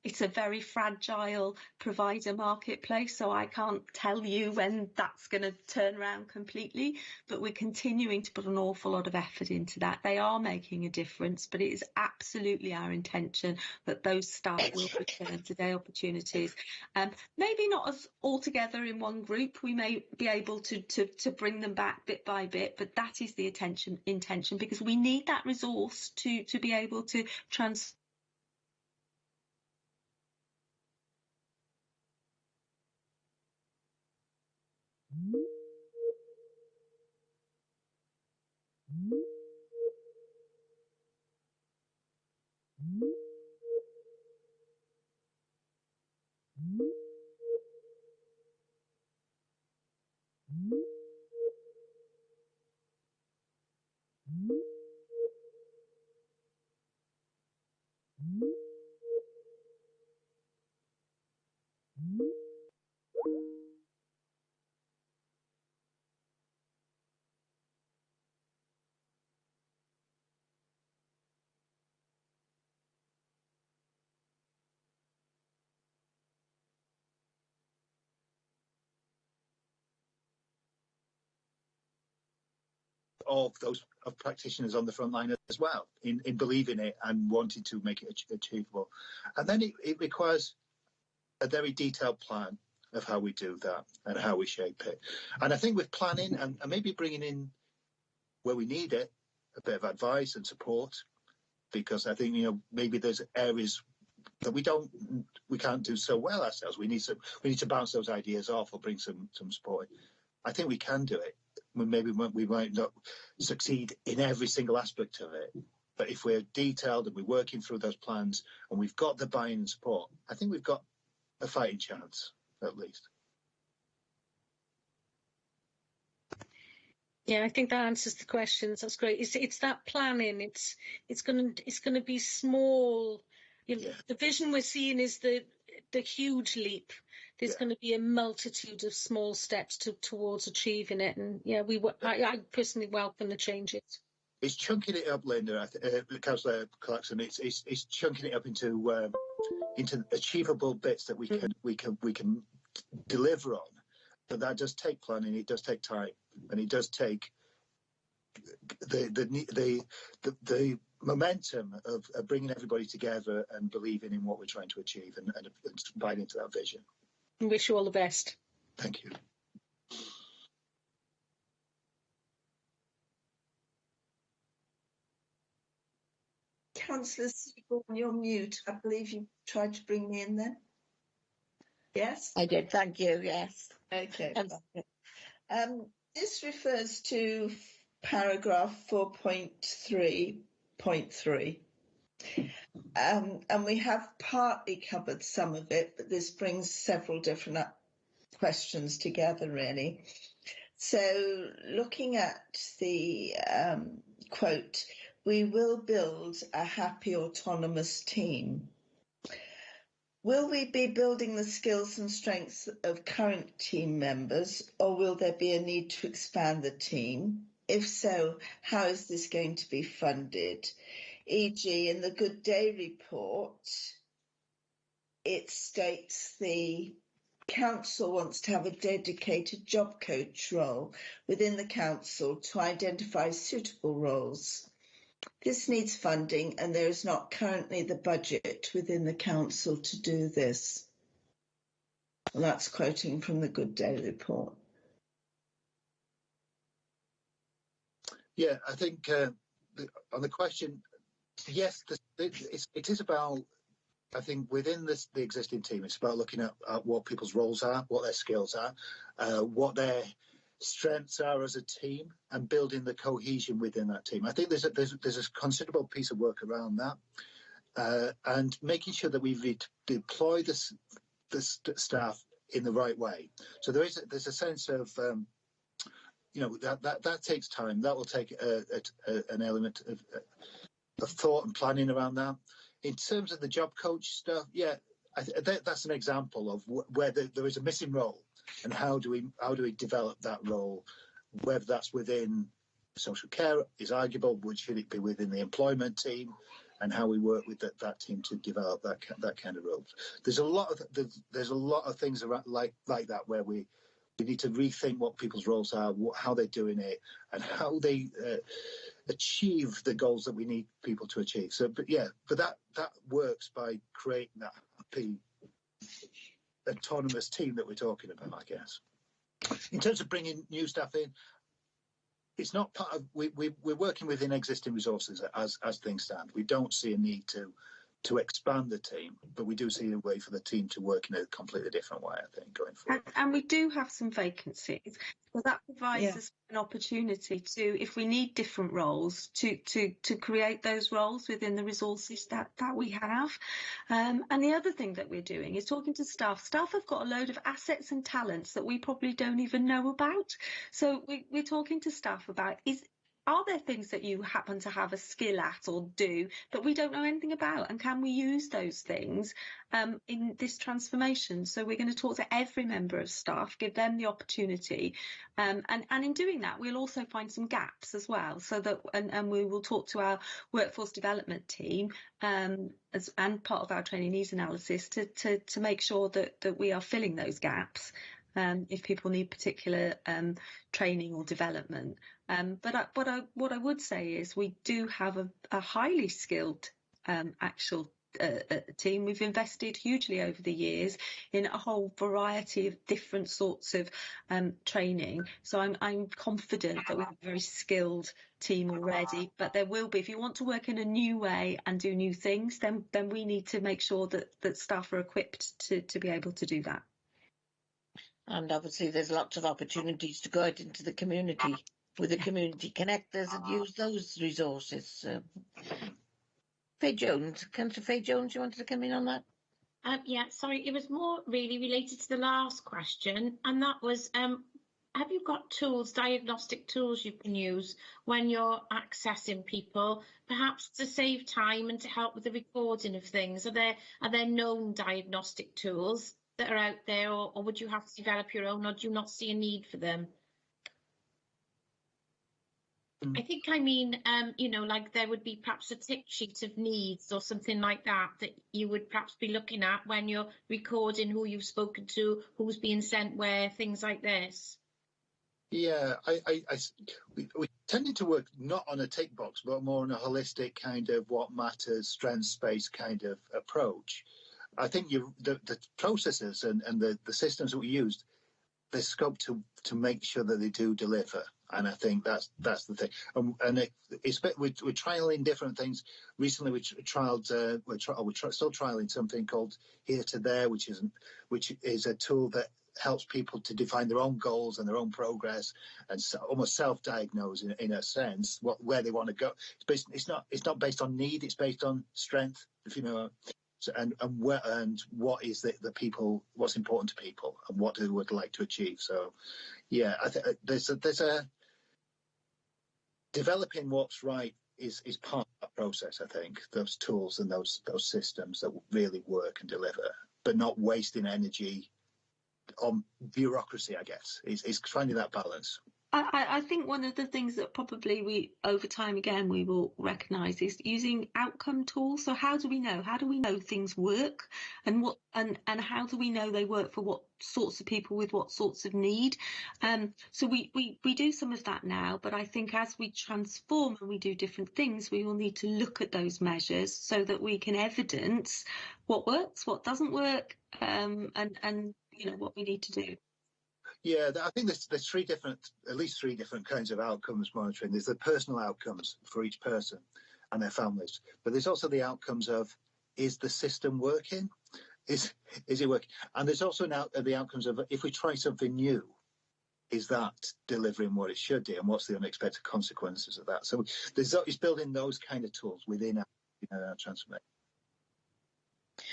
it's a very fragile provider marketplace, so I can't tell you when that's going to turn around completely, but we're continuing to put an awful lot of effort into that. They are making a difference, but it is absolutely our intention that those staff will return to day opportunities. Maybe not as all together in one group. We may be able to bring them back bit by bit, but that is the intention, because we need that resource to be able to transfer. of those of practitioners on the front line as well in believing it and wanting to make it achievable. And then it requires a very detailed plan of how we do that and how we shape it. And I think with planning and maybe bringing in where we need it, a bit of advice and support, because I think, maybe there's areas that we can't do so well ourselves. We need to bounce those ideas off or bring some support. I think we can do it. Maybe we might not succeed in every single aspect of it, but if we're detailed and we're working through those plans and we've got the buy-in and support, I think we've got a fighting chance, at least. Yeah, I think that answers the questions. That's great. It's that planning. It's going to be small. The vision we're seeing is the huge leap. There's going to be a multitude of small steps towards achieving it, and I personally welcome the changes. It's chunking it up, Linda. Councillor Clarkson. It's chunking it up into achievable bits that we can deliver on. But that does take planning. It does take time, and it does take the momentum of bringing everybody together and believing in what we're trying to achieve and buying into that vision. I wish you all the best. Thank you. Councillor Seaborn, you're mute. I believe you tried to bring me in then. Yes? I did, thank you, yes. Okay. This refers to paragraph 4.3.3. And we have partly covered some of it, but this brings several different questions together, really. So looking at the quote, we will build a happy autonomous team. Will we be building the skills and strengths of current team members, or will there be a need to expand the team? If so, how is this going to be funded? E.g., in the Good Day report, it states the council wants to have a dedicated job coach role within the council to identify suitable roles. This needs funding, and there is not currently the budget within the council to do this. And that's quoting from the Good Day report. Yeah, I think on the question, yes, it is about, I think, within the existing team, it's about looking at what people's roles are, what their skills are, what their strengths are as a team, and building the cohesion within that team. I think there's a considerable piece of work around that, and making sure that we deploy the staff in the right way. So there's a sense of that takes time. That will take an element of thought and planning around that. In terms of the job coach stuff, yeah, that's an example of where there is a missing role, and how do we develop that role? Whether that's within social care is arguable. Should it be within the employment team, and how we work with that team to develop that kind of role? There's a lot of things around like that where we need to rethink what people's roles are, how they're doing it, and how they achieve the goals that we need people to achieve. So, but that works by creating that happy, autonomous team that we're talking about, I guess. In terms of bringing new staff in, it's not part of. We're working within existing resources as things stand. We don't see a need to expand the team, but we do see a way for the team to work in a completely different way, I think, going forward. And we do have some vacancies, so that provides us an opportunity to, if we need different roles, to create those roles within the resources that we have. And the other thing that we're doing is talking to staff. Staff have got a load of assets and talents that we probably don't even know about. So we're talking to staff about, are there things that you happen to have a skill at or do that we don't know anything about, and can we use those things in this transformation? So we're going to talk to every member of staff, give them the opportunity, and in doing that we'll also find some gaps as well, so that and we will talk to our workforce development team and part of our training needs analysis to make sure that we are filling those gaps. if people need particular training or development. But what I would say is we do have a highly skilled actual team. We've invested hugely over the years in a whole variety of different sorts of training. So I'm confident that we have a very skilled team already, but there will be, if you want to work in a new way and do new things, then we need to make sure that staff are equipped to be able to do that. And obviously there's lots of opportunities to go out into the community with the community connectors and use those resources. Faye Jones, Councillor Faye Jones, you wanted to come in on that? Yeah, sorry, it was more really related to the last question, and that was, have you got tools, diagnostic tools you can use when you're accessing people, perhaps to save time and to help with the recording of things? Are there known diagnostic tools that are out there, or would you have to develop your own, or do you not see a need for them? I think I mean, you know, like there would be perhaps a tick sheet of needs or something like that you would perhaps be looking at when you're recording who you've spoken to, who's being sent where, things like this. Yeah, we tended to work not on a tick box, but more on a holistic kind of what matters, strengths-based kind of approach. I think the processes and the systems that we used, there's scope to make sure that they do deliver. And I think that's the thing. And we're trialing different things. Recently, we're still trialing something called Here to There, which is a tool that helps people to define their own goals and their own progress, and almost self-diagnose in a sense where they want to go. It's not based on need; it's based on strength. If you know. So, and what is the people? What's important to people, and what they would like to achieve? So, yeah, I think there's a developing what's right is part of that process. I think those tools and those systems that really work and deliver, but not wasting energy on bureaucracy. I guess is finding that balance. I think one of the things that probably over time again we will recognise is using outcome tools. So how do we know? How do we know things work, and how do we know they work for what sorts of people with what sorts of need? So we do some of that now, but I think as we transform and we do different things, we will need to look at those measures so that we can evidence what works, what doesn't work, and you know what we need to do. Yeah, I think there's at least three different kinds of outcomes monitoring. There's the personal outcomes for each person and their families, but there's also the outcomes of, is the system working? Is it working? And there's also the outcomes of, if we try something new, is that delivering what it should do, and what's the unexpected consequences of that? So it's building those kind of tools within our transformation.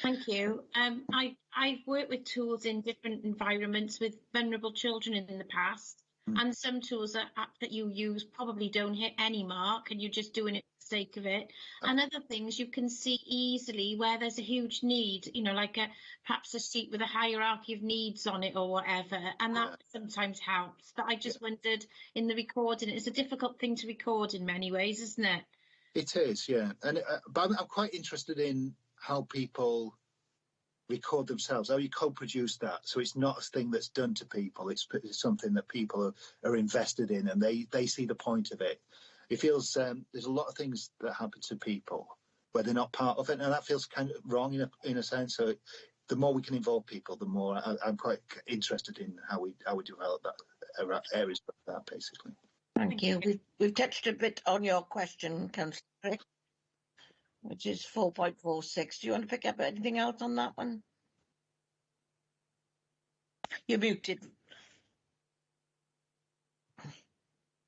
Thank you. I've worked with tools in different environments with vulnerable children in the past, and some tools that you use probably don't hit any mark, and you're just doing it for the sake of it. And other things you can see easily where there's a huge need, you know, like perhaps a sheet with a hierarchy of needs on it or whatever, and that sometimes helps. But I just wondered, in the recording, it's a difficult thing to record in many ways, isn't it? It is, yeah. And but I'm quite interested in how people record themselves, how you co-produce that, so it's not a thing that's done to people, it's something that people are invested in, and they see the point of it. It feels there's a lot of things that happen to people where they're not part of it, and that feels kind of wrong in a sense. So the more we can involve people, the more I'm quite interested in how we develop that areas of that, basically. Thank you. We've touched a bit on your question, Councillor, which is 4.46. Do you want to pick up anything else on that one? You're muted.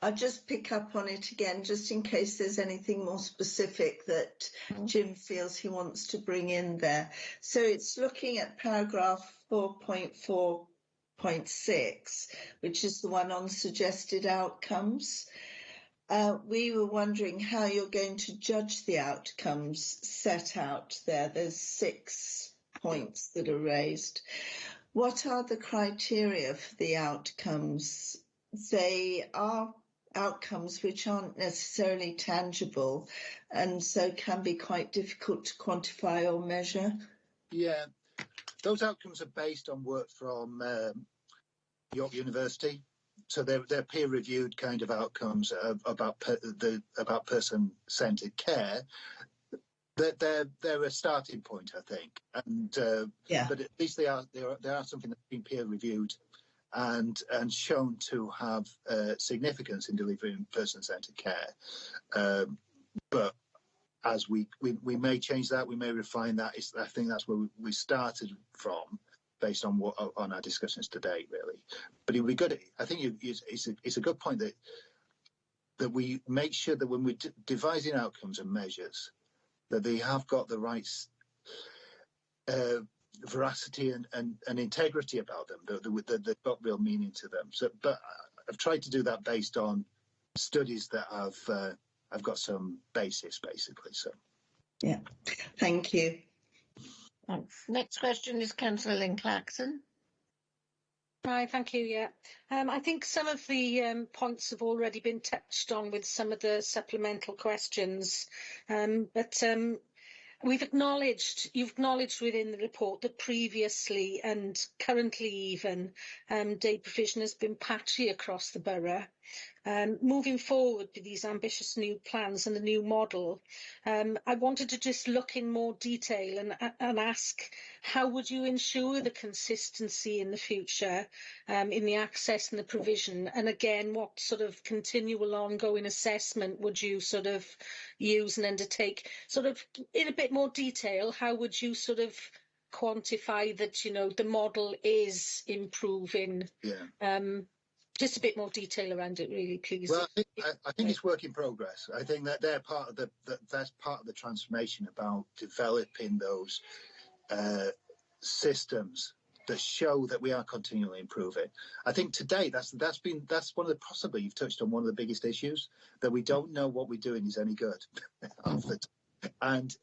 I'll just pick up on it again, just in case there's anything more specific that Jim feels he wants to bring in there. So it's looking at paragraph 4.4.6, which is the one on suggested outcomes. We were wondering how you're going to judge the outcomes set out there. There's 6 points that are raised. What are the criteria for the outcomes? They are outcomes which aren't necessarily tangible, and so can be quite difficult to quantify or measure. Yeah, those outcomes are based on work from York University. So they're peer-reviewed kind of outcomes about person-centred care. They're a starting point, I think, and but at least they are something that's been peer-reviewed and shown to have significance in delivering person-centred care. But as we may change that, we may refine that. I think that's where we started from, based on on our discussions to date, really. But it would be good. I think it's a good point that we make sure that when we're devising outcomes and measures, that they have got the right veracity and integrity about them, that they've got real meaning to them. So, but I've tried to do that based on studies that I've got some basis, basically. So, yeah, thank you. Thanks. Next question is Councillor Lynn Clarkson. Hi, thank you. Yeah, I think some of the points have already been touched on with some of the supplemental questions, but you've acknowledged within the report that previously and currently even day provision has been patchy across the borough. Moving forward with these ambitious new plans and the new model, I wanted to just look in more detail and ask, how would you ensure the consistency in the future in the access and the provision? And again, what sort of continual ongoing assessment would you sort of use and undertake? Sort of in a bit more detail, how would you sort of quantify that, you know, the model is improving? Yeah. Just a bit more detail around it, really, please. Well, I think it's work in progress. I think that they're part of that's part of the transformation, about developing those systems that show that we are continually improving. I think today that's one of the, possibly you've touched on one of the biggest issues, that we don't know what we're doing is any good. And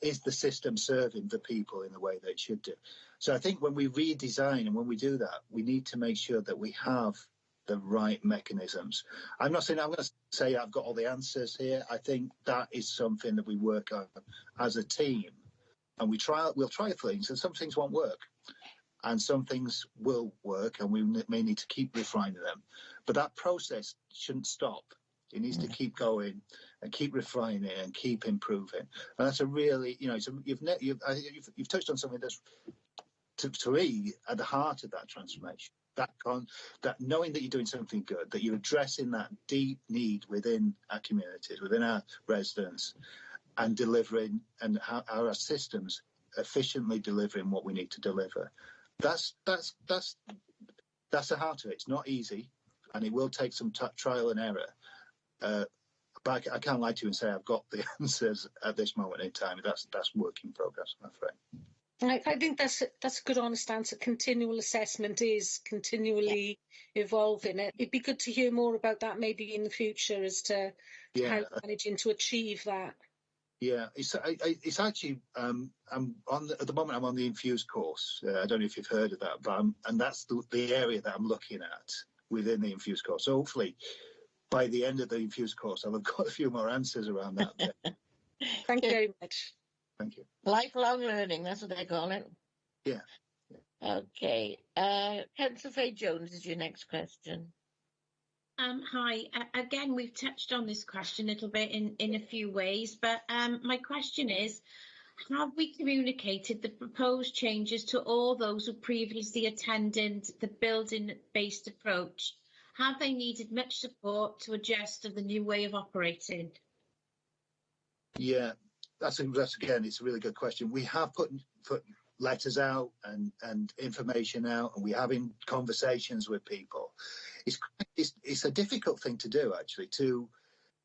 is the system serving the people in the way that it should do? So I think when we redesign and when we do that, we need to make sure that we have the right mechanisms. I'm not saying I'm going to say I've got all the answers here. I think that is something that we work on as a team, and we'll try things, and some things won't work, and some things will work, and we may need to keep refining them. But that process shouldn't stop. It needs to keep going and keep refining it and keep improving. And that's a really, you know, you've touched on something that's, to me, at the heart of that transformation. That knowing that you're doing something good, that you're addressing that deep need within our communities, within our residents, and delivering, and how our systems efficiently delivering what we need to deliver. That's the heart of it. It's not easy, and it will take some trial and error. But I can't lie to you and say I've got the answers at this moment in time. That's work in progress, I'm afraid. I think that's a good, honest answer. Continual assessment is continually evolving. It'd be good to hear more about that maybe in the future as to how you're managing to achieve that. Yeah, it's actually I'm at the moment I'm on the Infuse course. I don't know if you've heard of that, but and that's the area that I'm looking at within the Infuse course. So hopefully by the end of the Infuse course, I'll have got a few more answers around that. Thank you very much. Thank you. Lifelong learning, that's what they call it. Yeah. Okay. Councillor Fay Jones is your next question. Hi. Again, we've touched on this question a little bit in a few ways, but my question is, have we communicated the proposed changes to all those who previously attended the building-based approach? Have they needed much support to adjust to the new way of operating? Yeah, that's again, it's a really good question. We have put letters out and information out, and we're having conversations with people. It's a difficult thing to do, actually, to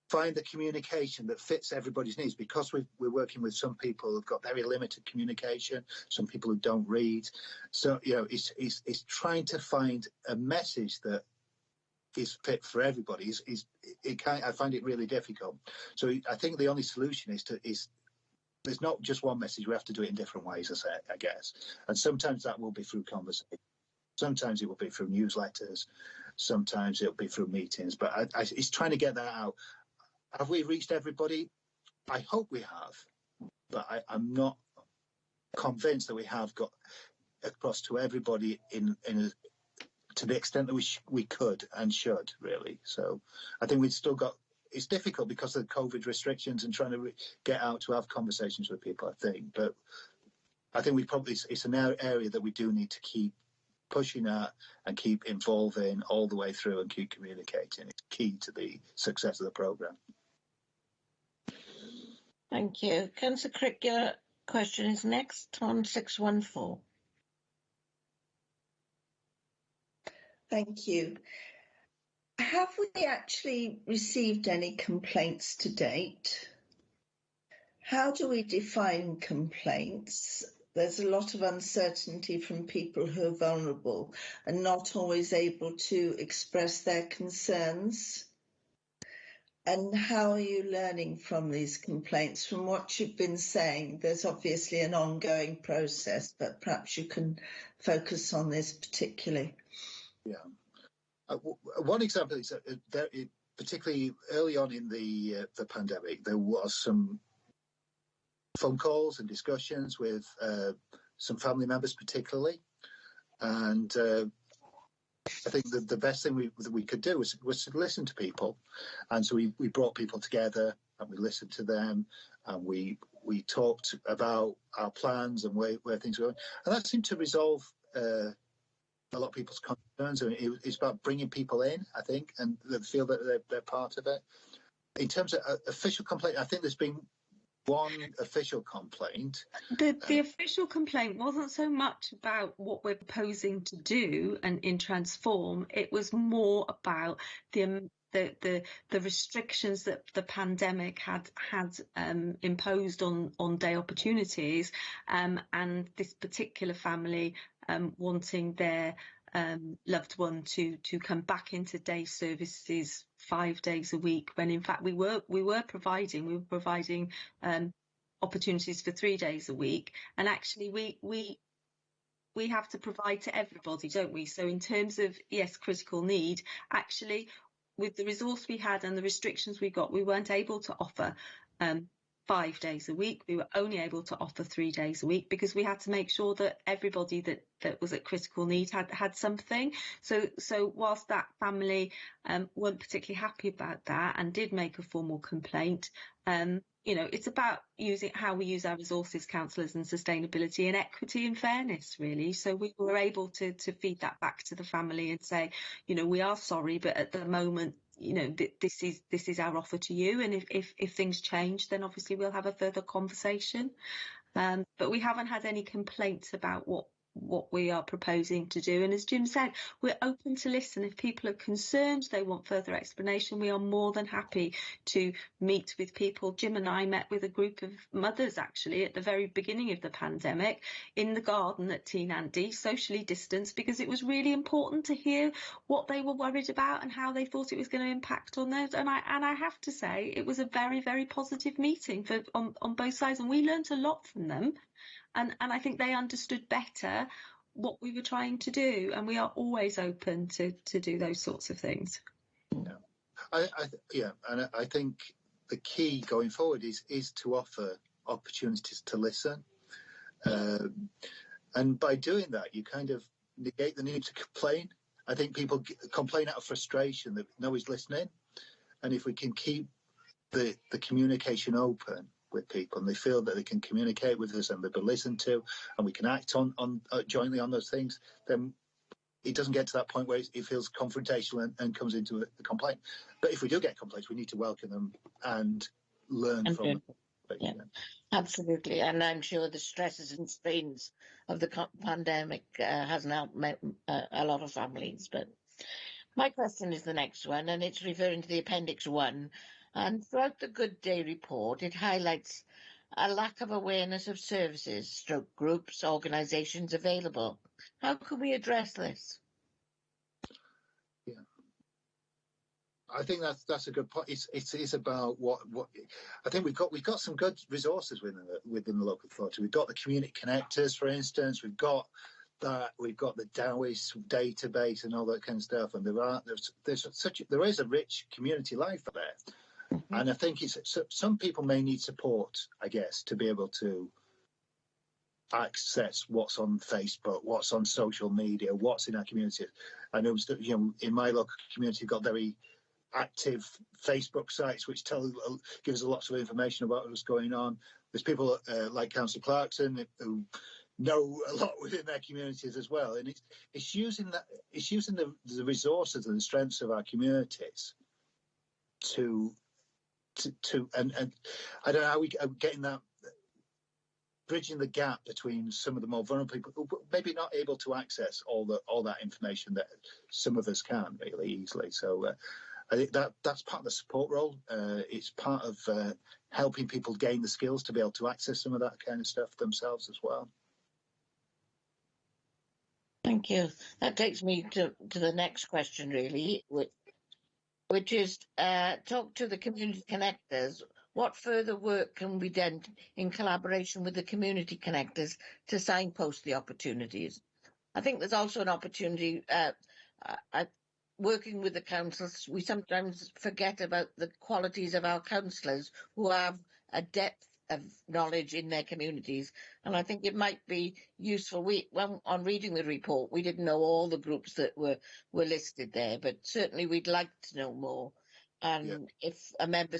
find the communication that fits everybody's needs, because we're working with some people who've got very limited communication, some people who don't read. So, you know, it's trying to find a message that is fit for everybody. I find it really difficult. So I think the only solution is there's not just one message. We have to do it in different ways, I guess. And sometimes that will be through conversation. Sometimes it will be through newsletters. Sometimes it'll be through meetings. But it's trying to get that out. Have we reached everybody? I hope we have. But I'm not convinced that we have got across to everybody in a to the extent that we could and should, really. So I think we've still got, it's difficult because of the COVID restrictions and trying to get out to have conversations with people, I think. But I think it's an area that we do need to keep pushing at and keep involving all the way through and keep communicating. It's key to the success of the programme. Thank you. Councillor Crick, your question is next on 614. Thank you. Have we actually received any complaints to date? How do we define complaints? There's a lot of uncertainty from people who are vulnerable and not always able to express their concerns. And how are you learning from these complaints? From what you've been saying, there's obviously an ongoing process, but perhaps you can focus on this particularly. Yeah. One example is that particularly early on in the pandemic, there was some phone calls and discussions with some family members particularly. And I think the best thing we could do was to listen to people. And so we brought people together and we listened to them and we talked about our plans and where things were going. And that seemed to resolve a lot of people's concerns. And it's about bringing people in, I think, and they feel that they're part of it. In terms of official complaint, I think there's been one official complaint. The official complaint wasn't so much about what we're proposing to do and in Transform. It was more about the restrictions that the pandemic had imposed on day opportunities, and this particular family wanting their loved one to come back into day services 5 days a week, when in fact we were providing opportunities for 3 days a week. And actually we have to provide to everybody, don't we? So in terms of, yes, critical need, actually with the resource we had and the restrictions we got, we weren't able to offer 5 days a week. We were only able to offer 3 days a week because we had to make sure that everybody that was at critical need had something. So whilst that family weren't particularly happy about that and did make a formal complaint, it's about how we use our resources, councillors, and sustainability and equity and fairness, really. So we were able to feed that back to the family and say, we are sorry, but at the moment, this is our offer to you, and if things change, then obviously we'll have a further conversation. But we haven't had any complaints about what we are proposing to do. And as Jim said, we're open to listen. If people are concerned, they want further explanation, we are more than happy to meet with people. Jim and I met with a group of mothers actually at the very beginning of the pandemic in the garden at Teen Andy, socially distanced, because it was really important to hear what they were worried about and how they thought it was going to impact on those. And I have to say it was a very, very positive meeting on both sides, and we learnt a lot from them. And I think they understood better what we were trying to do, and we are always open to do those sorts of things. Yeah, and I think the key going forward is to offer opportunities to listen, and by doing that, you kind of negate the need to complain. I think people complain out of frustration that nobody's listening, and if we can keep the communication open with people and they feel that they can communicate with us and they've been listened to and we can act on jointly on those things, then it doesn't get to that point where it feels confrontational and comes into a complaint. But if we do get complaints, we need to welcome them and learn from them. Yeah, absolutely. And I'm sure the stresses and strains of the pandemic hasn't helped a lot of families. But my question is the next one, and it's referring to the Appendix 1. And throughout the Good Day report, it highlights a lack of awareness of services, stroke groups, organisations available. How can we address this? Yeah, I think that's a good point. It is about what I think we've got some good resources within the local authority. We've got the community connectors, for instance. We've got the DAWIS database and all that kind of stuff. And there is a rich community life there. Mm-hmm. And I think some people may need support, I guess, to be able to access what's on Facebook, what's on social media, what's in our community. I know, in my local community, we've got very active Facebook sites which gives us lots of information about what's going on. There's people like Councillor Clarkson who know a lot within their communities as well, and it's using the resources and the strengths of our communities to and I don't know how we are getting that, bridging the gap between some of the more vulnerable people who maybe not able to access all that information that some of us can really easily. So I think that's part of the support role. It's part of helping people gain the skills to be able to access some of that kind of stuff themselves as well. Thank you. That takes me to the next question, really, which is talk to the community connectors. What further work can be done in collaboration with the community connectors to signpost the opportunities? I think there's also an opportunity working with the councils. We sometimes forget about the qualities of our councillors who have a depth of knowledge in their communities, and I think it might be useful. On reading the report, we didn't know all the groups that were listed there, but certainly we'd like to know more. And if a member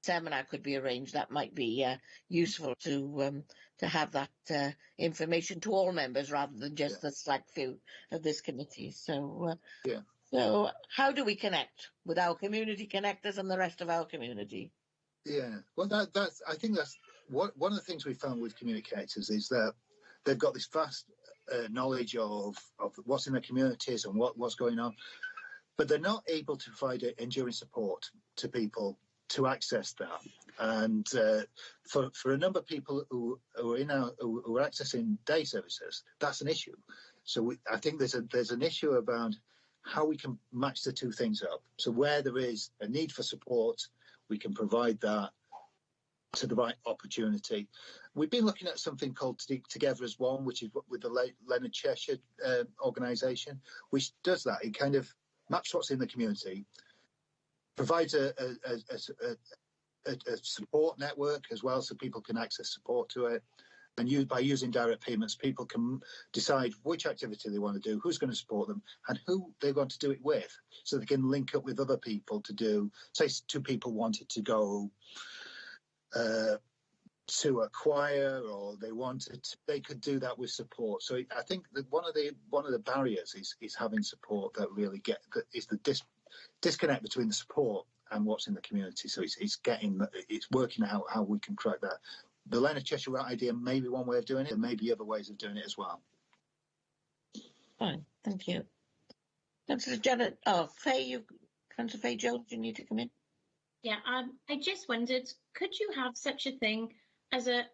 seminar could be arranged, that might be useful to have that information to all members rather than just the select few of this committee. So so how do we connect with our community connectors and the rest of our community? Yeah, well, I think that's one of the things we found with communicators is that they've got this vast knowledge of what's in their communities and what's going on, but they're not able to provide enduring support to people to access that. And for a number of people who are accessing day services, that's an issue. So I think there's an issue about how we can match the two things up. So where there is a need for support, we can provide that to the right opportunity. We've been looking at something called Together as One, which is with the Leonard Cheshire organisation, which does that. It kind of maps what's in the community, provides a support network as well, so people can access support to it. And by using direct payments, people can decide which activity they want to do, who's going to support them, and who they want to do it with. So they can link up with other people to do, say, two people wanted to go to a choir, or they could do that with support. So I think that one of the barriers is having support that really is the disconnect between the support and what's in the community. So it's working out how we can track that. The Leonard Cheshire idea may be one way of doing it. There may be other ways of doing it as well. Fine, thank you. Councillor Faye Jones, you need to come in. Yeah, I just wondered, could you have such a thing as a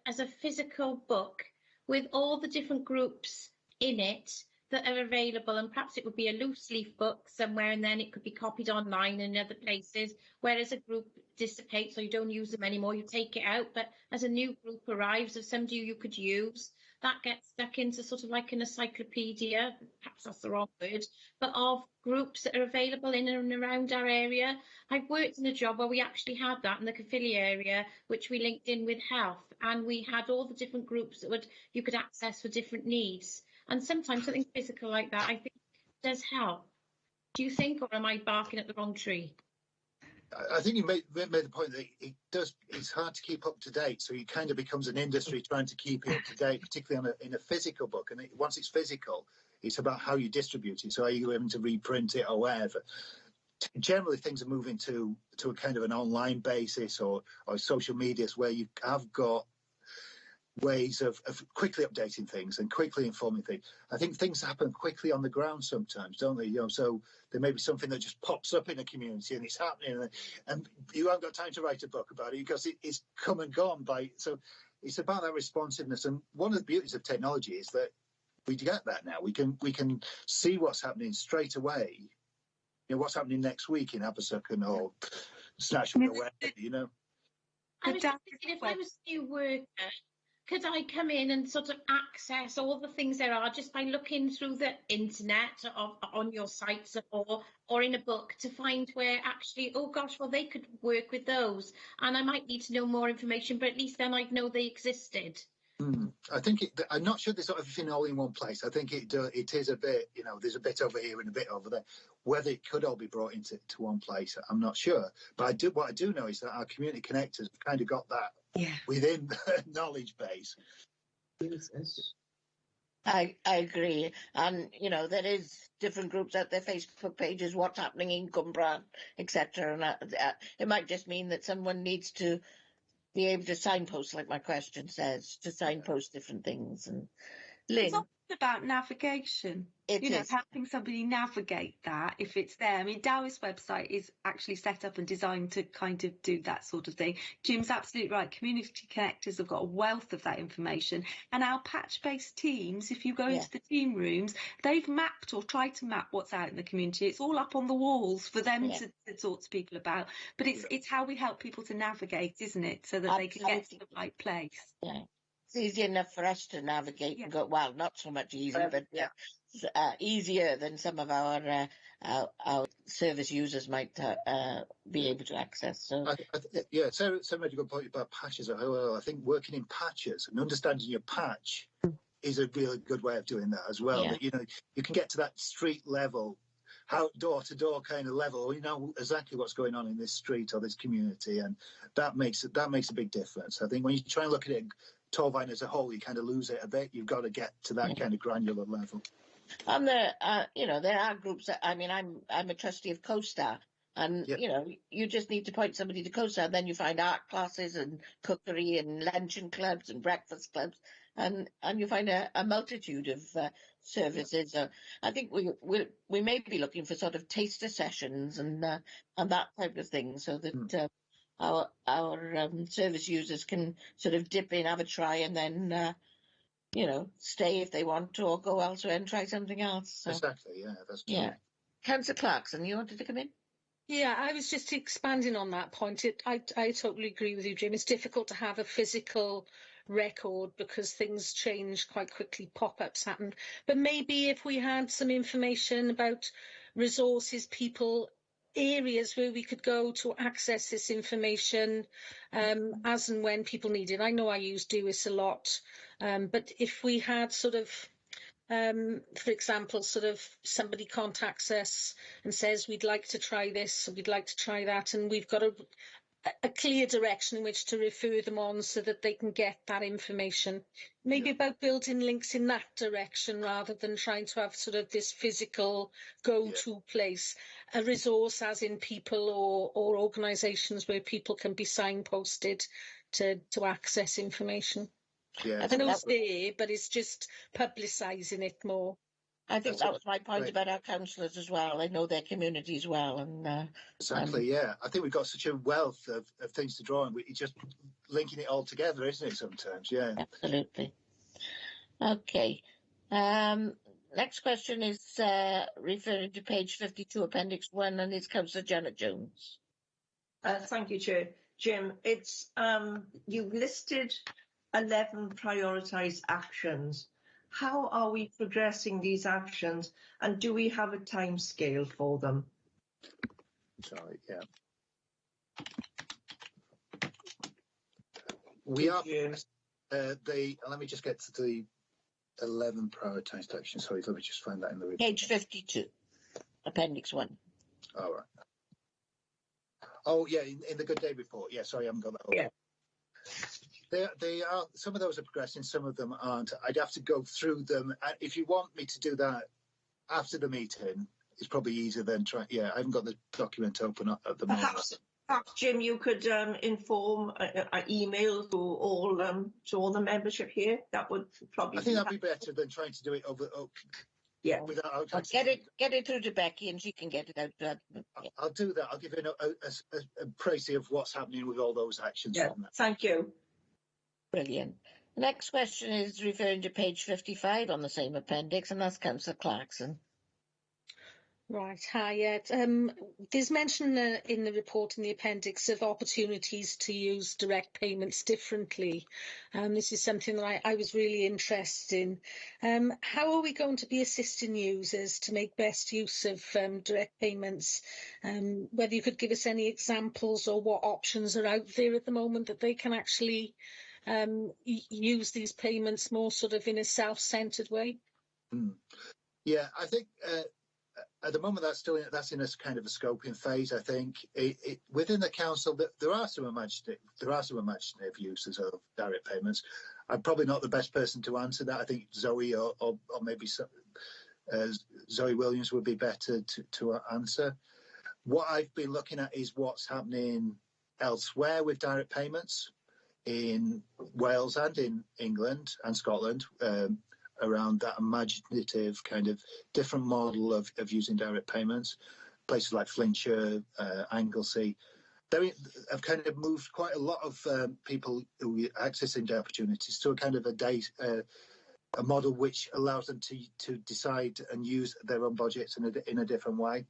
physical book with all the different groups in it that are available, and perhaps it would be a loose leaf book somewhere, and then it could be copied online in other places, whereas a group dissipates or you don't use them anymore, you take it out, but as a new group arrives of somebody you could use, that gets stuck into sort of like an encyclopedia, perhaps that's the wrong word, but of groups that are available in and around our area. I've worked in a job where we actually had that in the Caerphilly area, which we linked in with health, and we had all the different groups that you could access for different needs. And sometimes something physical like that, I think, does help. Do you think, or am I barking at the wrong tree? I think you made the point that it's hard to keep up to date, so it kind of becomes an industry trying to keep it up to date, particularly in a physical book. And once it's physical, it's about how you distribute it. So are you able to reprint it or whatever? Generally, things are moving to a kind of an online basis or social medias where you have got ways of quickly updating things and quickly informing things. I think things happen quickly on the ground sometimes, don't they? So there may be something that just pops up in a community and it's happening, and you haven't got time to write a book about it because it's come and gone so it's about that responsiveness. And one of the beauties of technology is that we get that now. We can see what's happening straight away. What's happening next week in Aberystwyth or Snatchwood or wherever, I was just thinking, if I was a new worker, could I come in and sort of access all the things there are just by looking through the internet on your sites or in a book to find where actually, oh gosh, well, they could work with those. And I might need to know more information, but at least then I'd know they existed. I think I'm not sure there's everything all in one place. I think it is a bit, there's a bit over here and a bit over there. Whether it could all be brought into one place, I'm not sure. But what I do know is that our community connectors have kind of got that within the knowledge base. I agree. And, there is different groups out there, Facebook pages, what's happening in Cwmbran, etc. And it might just mean that someone needs to be able to signpost, like my question says, to signpost different things. And Lynn, it's often about navigation. Helping somebody navigate that if it's there. I mean, Dowis website is actually set up and designed to kind of do that sort of thing. Jim's absolutely right. Community connectors have got a wealth of that information. And our patch-based teams, if you go into the team rooms, they've mapped or tried to map what's out in the community. It's all up on the walls for them to talk to people about. But it's how we help people to navigate, isn't it? So that they can get to the right place. Yeah. It's easy enough for us to navigate and go, well, not so much easier, but easier than some of our service users might be able to access. So, Sarah made a good point about patches. I think working in patches and understanding your patch is a really good way of doing that as well. That, you can get to that street level, how door-to-door kind of level. You know exactly what's going on in this street or this community, and that makes a big difference. I think when you try and look at it, Torvine as a whole, you kind of lose it a bit. You've got to get to that kind of granular level. And there are groups that, I mean, I'm a trustee of CoStar, and you just need to point somebody to CoStar, then you find art classes and cookery and luncheon clubs and breakfast clubs, and you find a multitude of services. I think we may be looking for sort of taster sessions and that type of thing, so that our service users can sort of dip in, have a try, and then stay if they want to, or go elsewhere and try something else. So. Exactly, that's true. Yeah. Councillor Clarkson, you wanted to come in? Yeah, I was just expanding on that point. I totally agree with you, Jim. It's difficult to have a physical record because things change quite quickly, pop-ups happen. But maybe if we had some information about resources, people, areas where we could go to access this information as and when people need it. I know I use Dewis a lot, but if we had sort of, for example, sort of somebody contacts us and says, we'd like to try this, we'd like to try that, and we've got a clear direction in which to refer them on so that they can get that information. Maybe about building links in that direction rather than trying to have sort of this physical go-to place, a resource as in people or organisations where people can be signposted to access information. Yeah, I know it's there, but it's just publicising it more. I think that was my point about our councillors as well. They know their communities well. And exactly, I think we've got such a wealth of things to draw on. It's just linking it all together, isn't it, sometimes? Yeah. Absolutely. Okay. Next question is referring to page 52, Appendix 1, and it's Councillor Janet Jones. Thank you, Chair. Jim, it's you've listed 11 prioritised actions. How are we progressing these actions, and do we have a time scale for them? Sorry, we are. Let me just get to the 11 prioritised actions. Sorry, let me just find that in the report. Page 52, Appendix 1. All right. Oh, yeah, in the Good Day report. Yeah, sorry, I haven't got that over. Yeah. They are, some of those are progressing, some of them aren't. I'd have to go through them. If you want me to do that after the meeting, it's probably easier than try. Yeah, I haven't got the document open at the moment. Perhaps, Jim, you could inform an email to all the membership here. That would probably. I think that'd be better than trying to do it over. Yeah. Without get it through to Becky, and she can get it out. I'll do that. I'll give you a précis of what's happening with all those actions. Yeah. Thank you. Brilliant. The next question is referring to page 55 on the same appendix, and that's Councillor Clarkson. Right, hi. There's mention in the report in the appendix of opportunities to use direct payments differently. This is something that I was really interested in. How are we going to be assisting users to make best use of direct payments? Whether you could give us any examples or what options are out there at the moment that they can actually use these payments more sort of in a self-centred way? Yeah, I think at the moment that's in a kind of a scoping phase. I think within the council there are some imaginative uses of direct payments. I'm probably not the best person to answer that. I think Zoe or maybe Zoe Williams would be better to answer. What I've been looking at is what's happening elsewhere with direct payments in Wales and in England and Scotland, around that imaginative kind of different model of using direct payments. Places like Flintshire, Anglesey, they have kind of moved quite a lot of people who are accessing the opportunities to a kind of a model which allows them to decide and use their own budgets in a different way,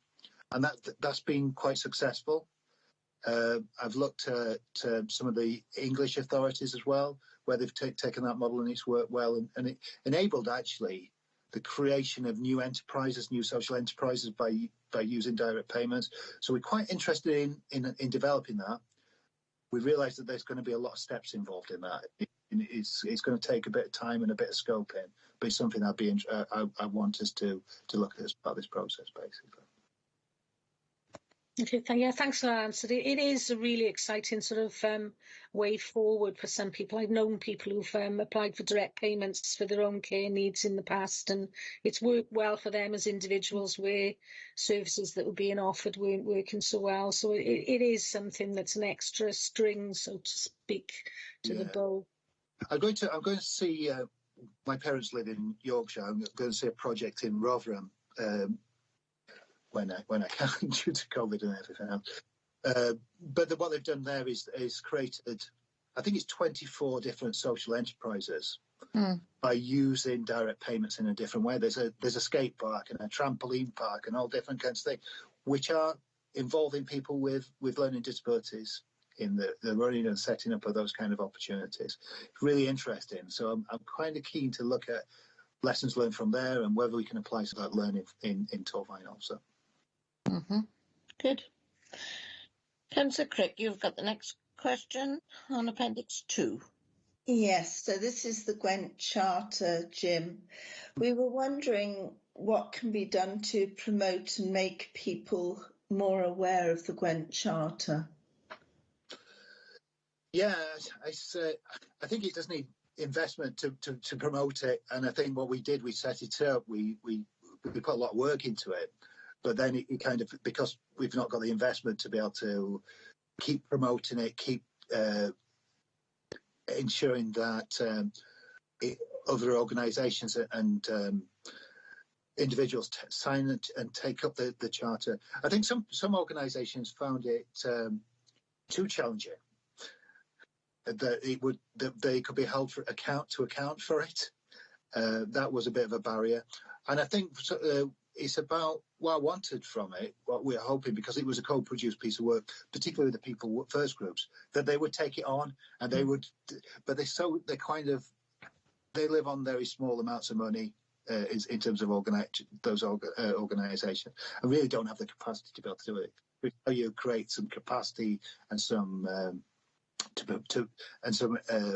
and that's been quite successful. I've looked at some of the English authorities as well, where they've taken that model and it's worked well, and it enabled actually the creation of new enterprises, new social enterprises by using direct payments. So we're quite interested in developing that. We realise that there's going to be a lot of steps involved in that. It's going to take a bit of time and a bit of scoping, but it's something I want us to look at as part of this process, basically. Okay, thanks for that answer. It is a really exciting sort of way forward for some people. I've known people who've applied for direct payments for their own care needs in the past, and it's worked well for them as individuals where services that were being offered weren't working so well. So it is something that's an extra string, so to speak, to the bow. I'm going to see. My parents live in Yorkshire. I'm going to see a project in Rotherham. When I can, due to COVID and everything else. But what they've done there is created, I think it's 24 different social enterprises by using direct payments in a different way. There's a skate park and a trampoline park and all different kinds of things, which are involving people with learning disabilities in the running and setting up of those kind of opportunities. It's really interesting. So I'm kind of keen to look at lessons learned from there and whether we can apply some of that learning in Torfaen also. Good. Councillor Crick, you've got the next question on Appendix 2. Yes, so this is the Gwent Charter, Jim. We were wondering what can be done to promote and make people more aware of the Gwent Charter. Yeah, I think it does need investment to promote it, and I think what we did, we set it up, we put a lot of work into it. But then it kind of, because we've not got the investment to be able to keep promoting it, keep ensuring that other organisations and individuals sign and take up the charter. I think some organisations found it too challenging. That they could be held to account for it. That was a bit of a barrier, and I think. It's about what I wanted from it, what we're hoping, because it was a co-produced piece of work, particularly the People First groups, that they would take it on and they would, but they live on very small amounts of money in terms of those organisations, and really don't have the capacity to be able to do it. You create some capacity and some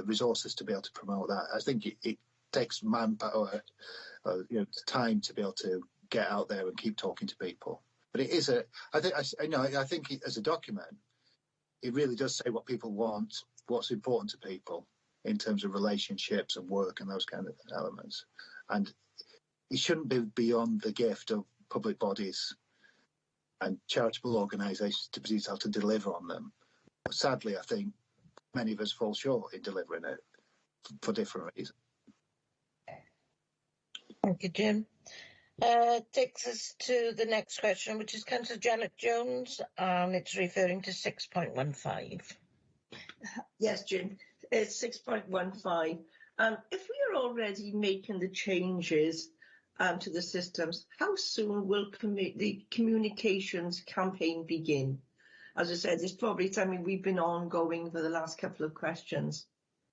resources to be able to promote that. I think it takes manpower, time to be able to get out there and keep talking to people. But it is I think as a document, it really does say what people want, what's important to people in terms of relationships and work and those kind of elements. And it shouldn't be beyond the gift of public bodies and charitable organisations to be able to deliver on them. But sadly, I think many of us fall short in delivering it for different reasons. Thank you, Jim. Takes us to the next question, which is Councillor Janet Jones, and it's referring to 6.15. Yes, Jim, it's 6.15. If we are already making the changes to the systems, how soon will the communications campaign begin? As I said, it's probably something we've been ongoing for the last couple of questions.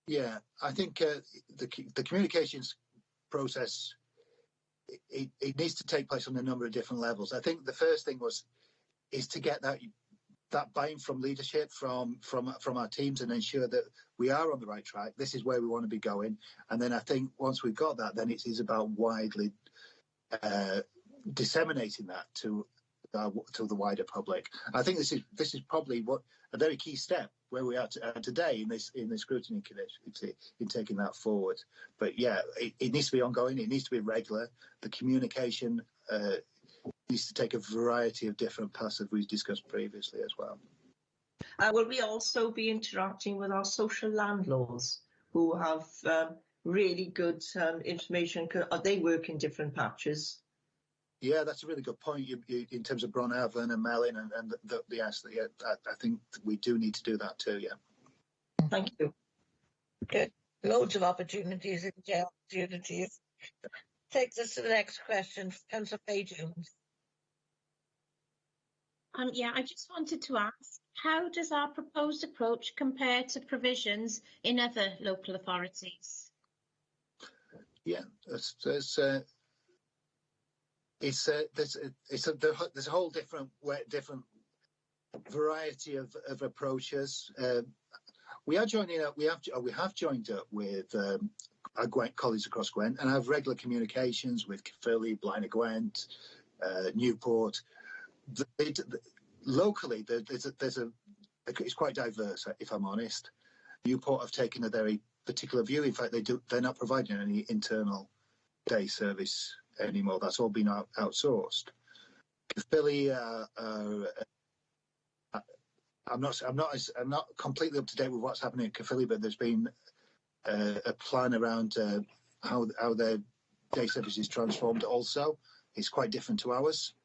Yeah, I think the communications process, it needs to take place on a number of different levels. I think the first thing is to get that that buy-in from leadership, from our teams, and ensure that we are on the right track. This is where we want to be going. And then I think once we've got that, then it is about widely disseminating that to the wider public. I think this is probably a very key step where we are today in this scrutiny committee in taking that forward. But yeah, it needs to be ongoing. It needs to be regular. The communication needs to take a variety of different paths as we've discussed previously as well. Will we also be interacting with our social landlords who have really good information? They work in different patches. Yeah, that's a really good point. You, in terms of Bronavon and Melin and the answer, yeah, I think we do need to do that too. Yeah. Thank you. Good. Loads of opportunities. Takes us to the next question. Councillor Page-Jones. Yeah, I just wanted to ask, how does our proposed approach compare to provisions in other local authorities? Yeah, there's a whole different variety of approaches. We are joining up. We have joined up with our colleagues across Gwent, and I have regular communications with Caerphilly, Blaenau Gwent, Newport. Locally, it's quite diverse. If I'm honest, Newport have taken a very particular view. In fact, they're not providing any internal day service anymore. That's all been outsourced. Caerphilly, I'm not completely up to date with what's happening at Caerphilly, but there's been a plan around how their day service is transformed. Also, it's quite different to ours.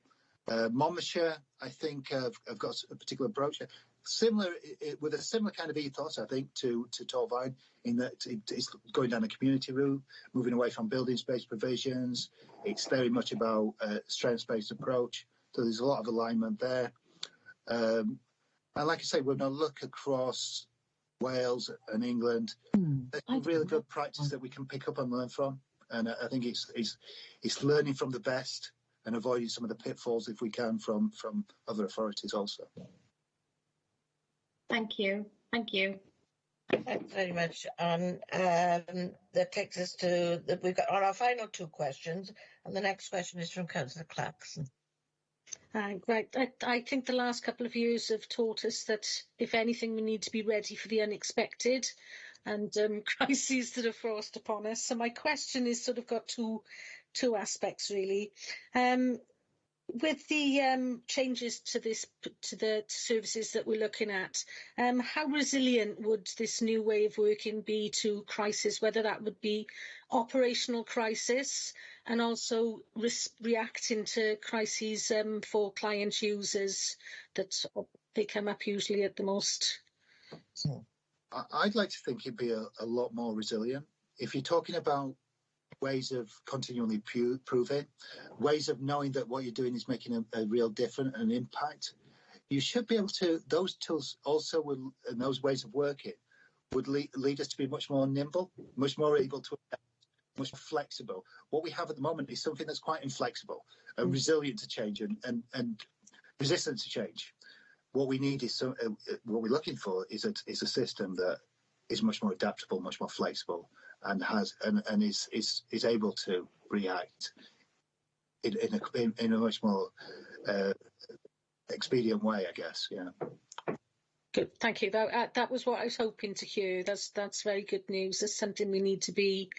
Monmouthshire, I think, have got a particular approach, with a similar kind of ethos, I think, to Torvine, in that it's going down a community route, moving away from building space provisions. It's very much about a strengths-based approach, so there's a lot of alignment there. And like I say, we're going to look across Wales and England. There's some really good practice that we can pick up and learn from, and I think it's learning from the best and avoiding some of the pitfalls, if we can, from other authorities also. Thank you. Thank you. Thanks very much. And that takes us to we've got on our final two questions, and the next question is from Councillor Clarkson. Right. I think the last couple of years have taught us that, if anything, we need to be ready for the unexpected and crises that are forced upon us. So my question is sort of got two aspects, really. With the changes to the services that we're looking at, how resilient would this new way of working be to crisis, whether that would be operational crisis and also reacting to crises for client users that they come up usually at the most? I'd like to think it'd be a lot more resilient. If you're talking about ways of continually proving, ways of knowing that what you're doing is making a real difference and impact, you should be able to, those tools also will, and those ways of working would lead us to be much more nimble, much more able to adapt, much more flexible. What we have at the moment is something that's quite inflexible and resilient to change and resistant to change. What we need is what we're looking for is a system that is much more adaptable, much more flexible, and is able to react in a much more expedient way, I guess. Yeah. Good, thank you. That was what I was hoping to hear. That's very good news. That's something we need to be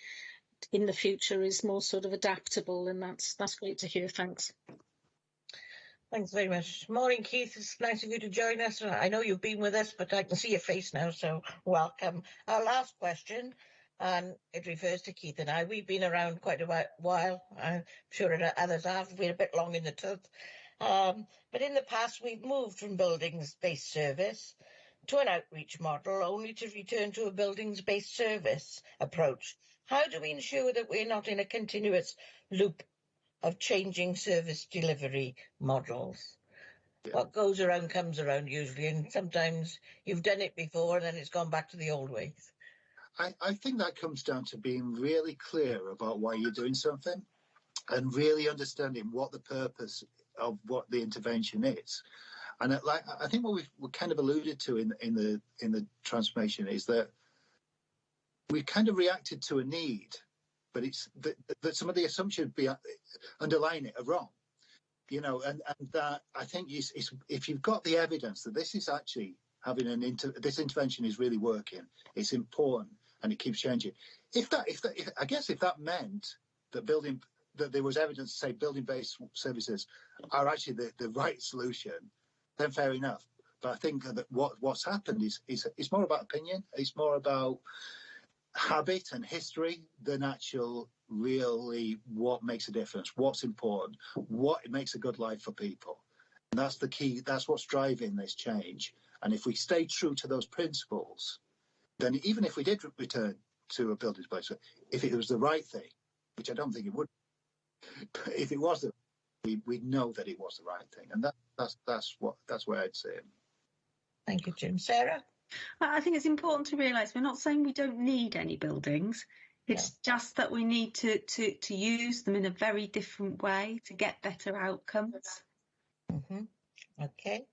in the future, is more sort of adaptable, and that's great to hear. Thanks. Thanks very much. Morning, Keith. It's nice of you to join us. I know you've been with us, but I can see your face now, so welcome. Our last question, and it refers to Keith and I. We've been around quite a while. I'm sure others have been a bit long in the tooth. But in the past, we've moved from buildings-based service to an outreach model, only to return to a buildings-based service approach. How do we ensure that we're not in a continuous loop of changing service delivery models? Yeah. What goes around comes around usually, and sometimes you've done it before and then it's gone back to the old ways. I think that comes down to being really clear about why you're doing something and really understanding what the purpose of what the intervention is. And I think what we kind of alluded to in the transformation is that we kind of reacted to a need, but it's that some of the assumptions underlying it are wrong. You know, and that I think if you've got the evidence that this is actually having this intervention is really working, it's important, and it keeps changing. If that meant that there was evidence to say building-based services are actually the right solution, then fair enough. But I think that what's happened is more about opinion. It's more about habit and history than actual really what makes a difference, what's important, what makes a good life for people. And that's the key. That's what's driving this change. And if we stay true to those principles, then even if we did return to a buildings place, if it was the right thing, which I don't think it would, but if it was, we'd know that it was the right thing. And that's where I'd say it. Thank you, Jim. Sarah? I think it's important to realise we're not saying we don't need any buildings. It's just that we need to use them in a very different way to get better outcomes. Okay.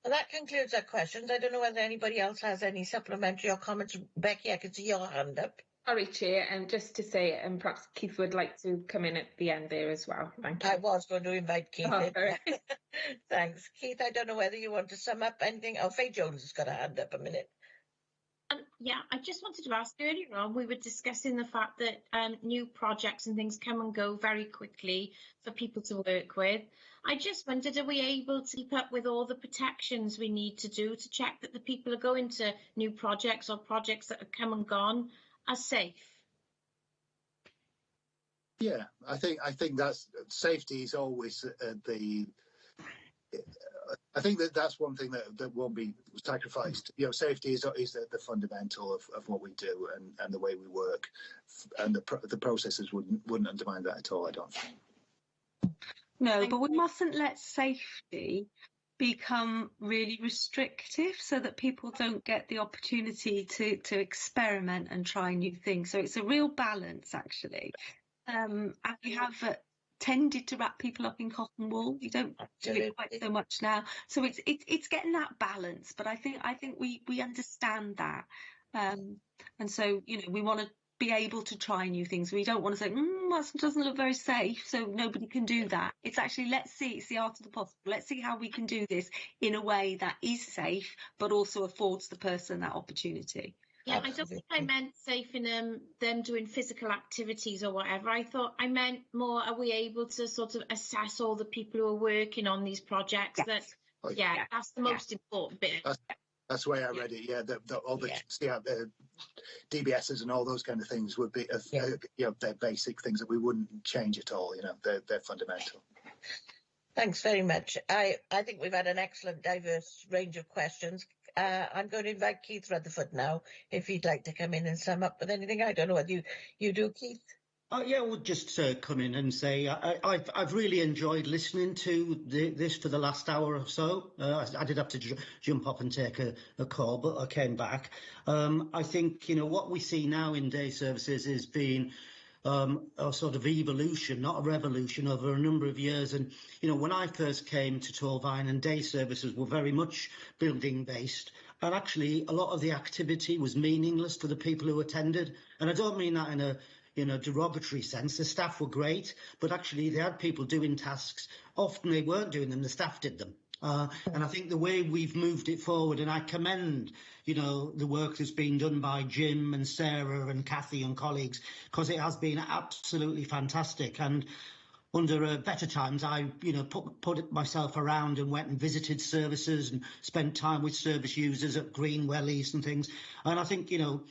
Well, that concludes our questions. I don't know whether anybody else has any supplementary or comments. Becky, I can see your hand up. Sorry, Chair, and just to say, perhaps Keith would like to come in at the end there as well. Thank you. I was going to invite Keith in. Thanks. Keith, I don't know whether you want to sum up anything. Oh, Faye Jones has got a hand up a minute. Yeah, I just wanted to ask, earlier on we were discussing the fact that new projects and things come and go very quickly for people to work with. I just wondered, are we able to keep up with all the protections we need to do to check that the people are going to new projects or projects that have come and gone are safe? Yeah, I think that's safety is always I think that's one thing that won't be sacrificed. You know, safety is the fundamental of what we do and the way we work, and the processes wouldn't undermine that at all, I don't think. No, but we mustn't let safety become really restrictive so that people don't get the opportunity to experiment and try new things. So it's a real balance, actually. And we have tended to wrap people up in cotton wool. We don't do it quite so much now. So it's getting that balance. But I think we understand that. And so, you know, we want to be able to try new things. We don't want to say, that doesn't look very safe, so nobody can do that. It's actually, let's see, it's the art of the possible. Let's see how we can do this in a way that is safe, but also affords the person that opportunity. Yeah, I don't think I meant safe in them doing physical activities or whatever. I meant more, are we able to sort of assess all the people who are working on these projects? Yes. That's the most important bit. That's the way I read it. Yeah, all the DBSs and all those kind of things would be, you know, they're basic things that we wouldn't change at all. You know, they're fundamental. Thanks very much. I think we've had an excellent, diverse range of questions. I'm going to invite Keith Rutherford now, if he'd like to come in and sum up with anything. I don't know whether you do, Keith. Yeah, we'll just come in and say I've really enjoyed listening to this for the last hour or so. I did have to jump up and take a call, but I came back. I think, you know, what we see now in day services is being a sort of evolution, not a revolution, over a number of years. And, you know, when I first came to Torvine, and day services were very much building based, and actually a lot of the activity was meaningless to the people who attended. And I don't mean that in a derogatory sense. The staff were great, but actually they had people doing tasks. Often they weren't doing them, the staff did them. And I think the way we've moved it forward, and I commend, you know, the work that's been done by Jim and Sarah and Kathy and colleagues, because it has been absolutely fantastic. And under better times, I, you know, put myself around and went and visited services and spent time with service users at Green Wellies and things. And I think, you know,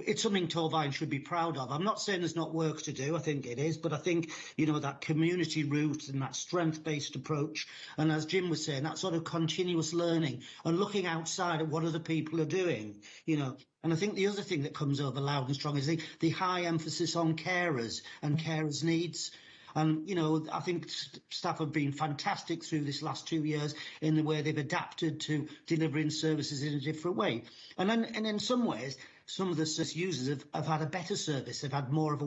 it's something Torvine should be proud of. I'm not saying there's not work to do. I think it is. But I think, you know, that community route and that strength-based approach, and as Jim was saying, that sort of continuous learning and looking outside at what other people are doing, you know. And I think the other thing that comes over loud and strong is the high emphasis on carers and carers' needs. And, you know, I think staff have been fantastic through this last 2 years in the way they've adapted to delivering services in a different way. And in some ways, some of the users have had a better service. They've had more of a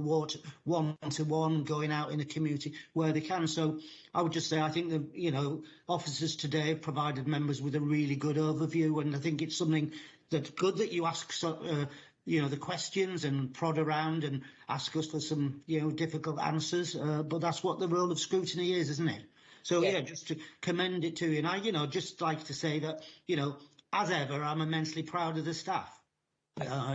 one-to-one going out in the community where they can. So I would just say I think that, you know, officers today have provided members with a really good overview, and I think it's something that's good that you ask you know, the questions and prod around and ask us for some, you know, difficult answers. But that's what the role of scrutiny is, isn't it? So yeah, just to commend it to you. And I, you know, just like to say that, you know, as ever, I'm immensely proud of the staff.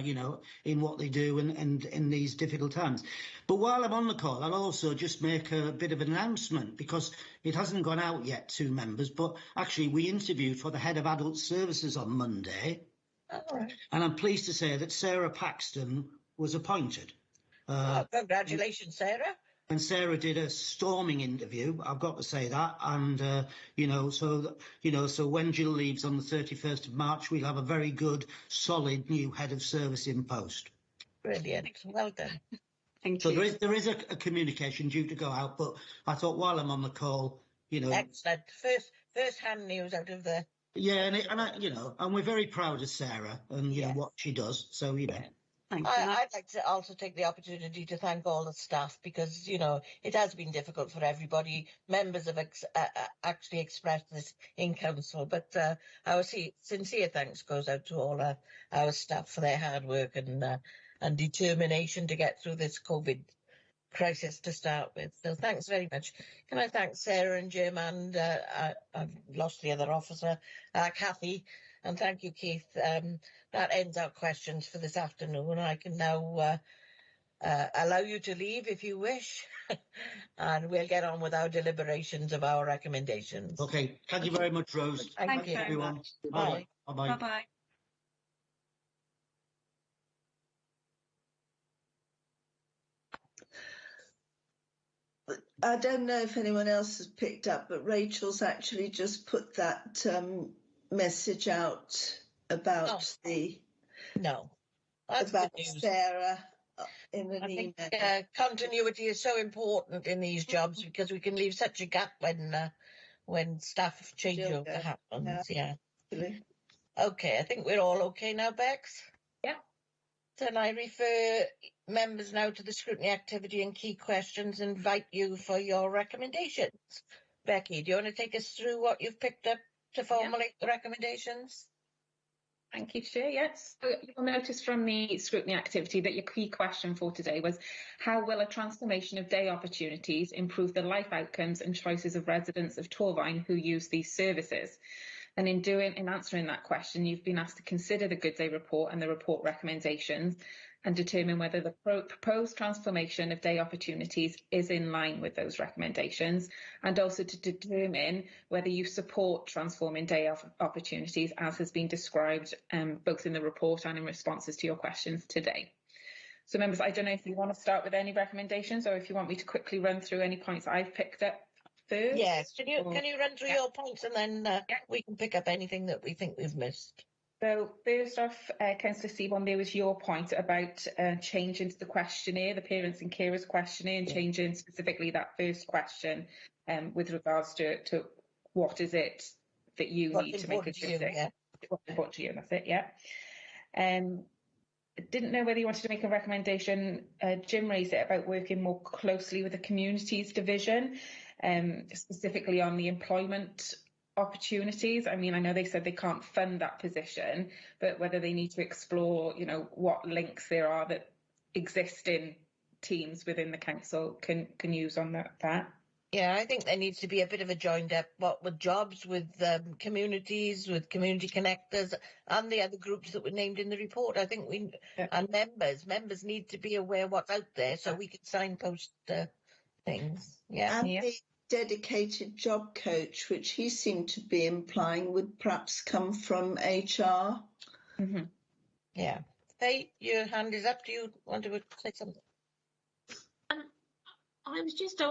You know, in what they do and in these difficult times. But while I'm on the call, I'll also just make a bit of an announcement, because it hasn't gone out yet to members, but actually we interviewed for the Head of Adult Services on Monday. Right. And I'm pleased to say that Sarah Paxton was appointed. Congratulations, Sarah. And Sarah did a storming interview, I've got to say that. And, you know, so when Jill leaves on the 31st of March, we'll have a very good, solid new head of service in post. Brilliant. Well done. Thank So you. there is a communication due to go out, but I thought while I'm on the call, you know. Excellent. First-hand news out of the. Yeah, and you know, and we're very proud of Sarah and, you know, what she does. So, you know. Thank you. I'd like to also take the opportunity to thank all the staff, because, you know, it has been difficult for everybody. Members have actually expressed this in council, but our sincere thanks goes out to all our staff for their hard work and determination to get through this COVID crisis to start with. So thanks very much. Can I thank Sarah and Jim and I've lost the other officer, Kathy. And thank you, Keith. That ends our questions for this afternoon. I can now allow you to leave if you wish, and we'll get on with our deliberations of our recommendations. Okay. Thank you very much, Rose. Thank you, everyone. Bye. Bye-bye. Bye-bye. I don't know if anyone else has picked up, but Rachel's actually just put that message out about about Sarah in an email. Think, continuity is so important in these jobs, because we can leave such a gap when staff changeover happens. Yeah. Okay, I think we're all okay now, Bex. Yeah. Then I refer members now to the scrutiny activity and key questions. Invite you for your recommendations. Becky, do you want to take us through what you've picked up to formulate the recommendations? Thank you, Chair. Yes. So you'll notice from the scrutiny activity that your key question for today was, how will a transformation of day opportunities improve the life outcomes and choices of residents of Torvine who use these services? And in answering that question, you've been asked to consider the Good Day report and the report recommendations and determine whether the proposed transformation of day opportunities is in line with those recommendations, and also to determine whether you support transforming day opportunities as has been described both in the report and in responses to your questions today. So members, I don't know if you want to start with any recommendations or if you want me to quickly run through any points I've picked up first. Yes, can you run through your points, and then we can pick up anything that we think we've missed. So first off, Councillor Seaborn, there was your point about changing the questionnaire, the parents and carers questionnaire, and changing specifically that first question with regards to what is it that you need to make a decision. What's important to you, that's it, yeah. I didn't know whether you wanted to make a recommendation. Jim raised it about working more closely with the communities division, specifically on the employment opportunities. I mean, I know they said they can't fund that position, but whether they need to explore, you know, what links there are that existing teams within the council can use on that. Yeah, I think there needs to be a bit of a joined up, with jobs, with communities, with community connectors, and the other groups that were named in the report. I think and members need to be aware what's out there, so we can signpost things. Yeah. And the dedicated job coach, which he seemed to be implying would perhaps come from HR. Mm-hmm. Yeah. Faye, your hand is up. Do you want to say something? I was just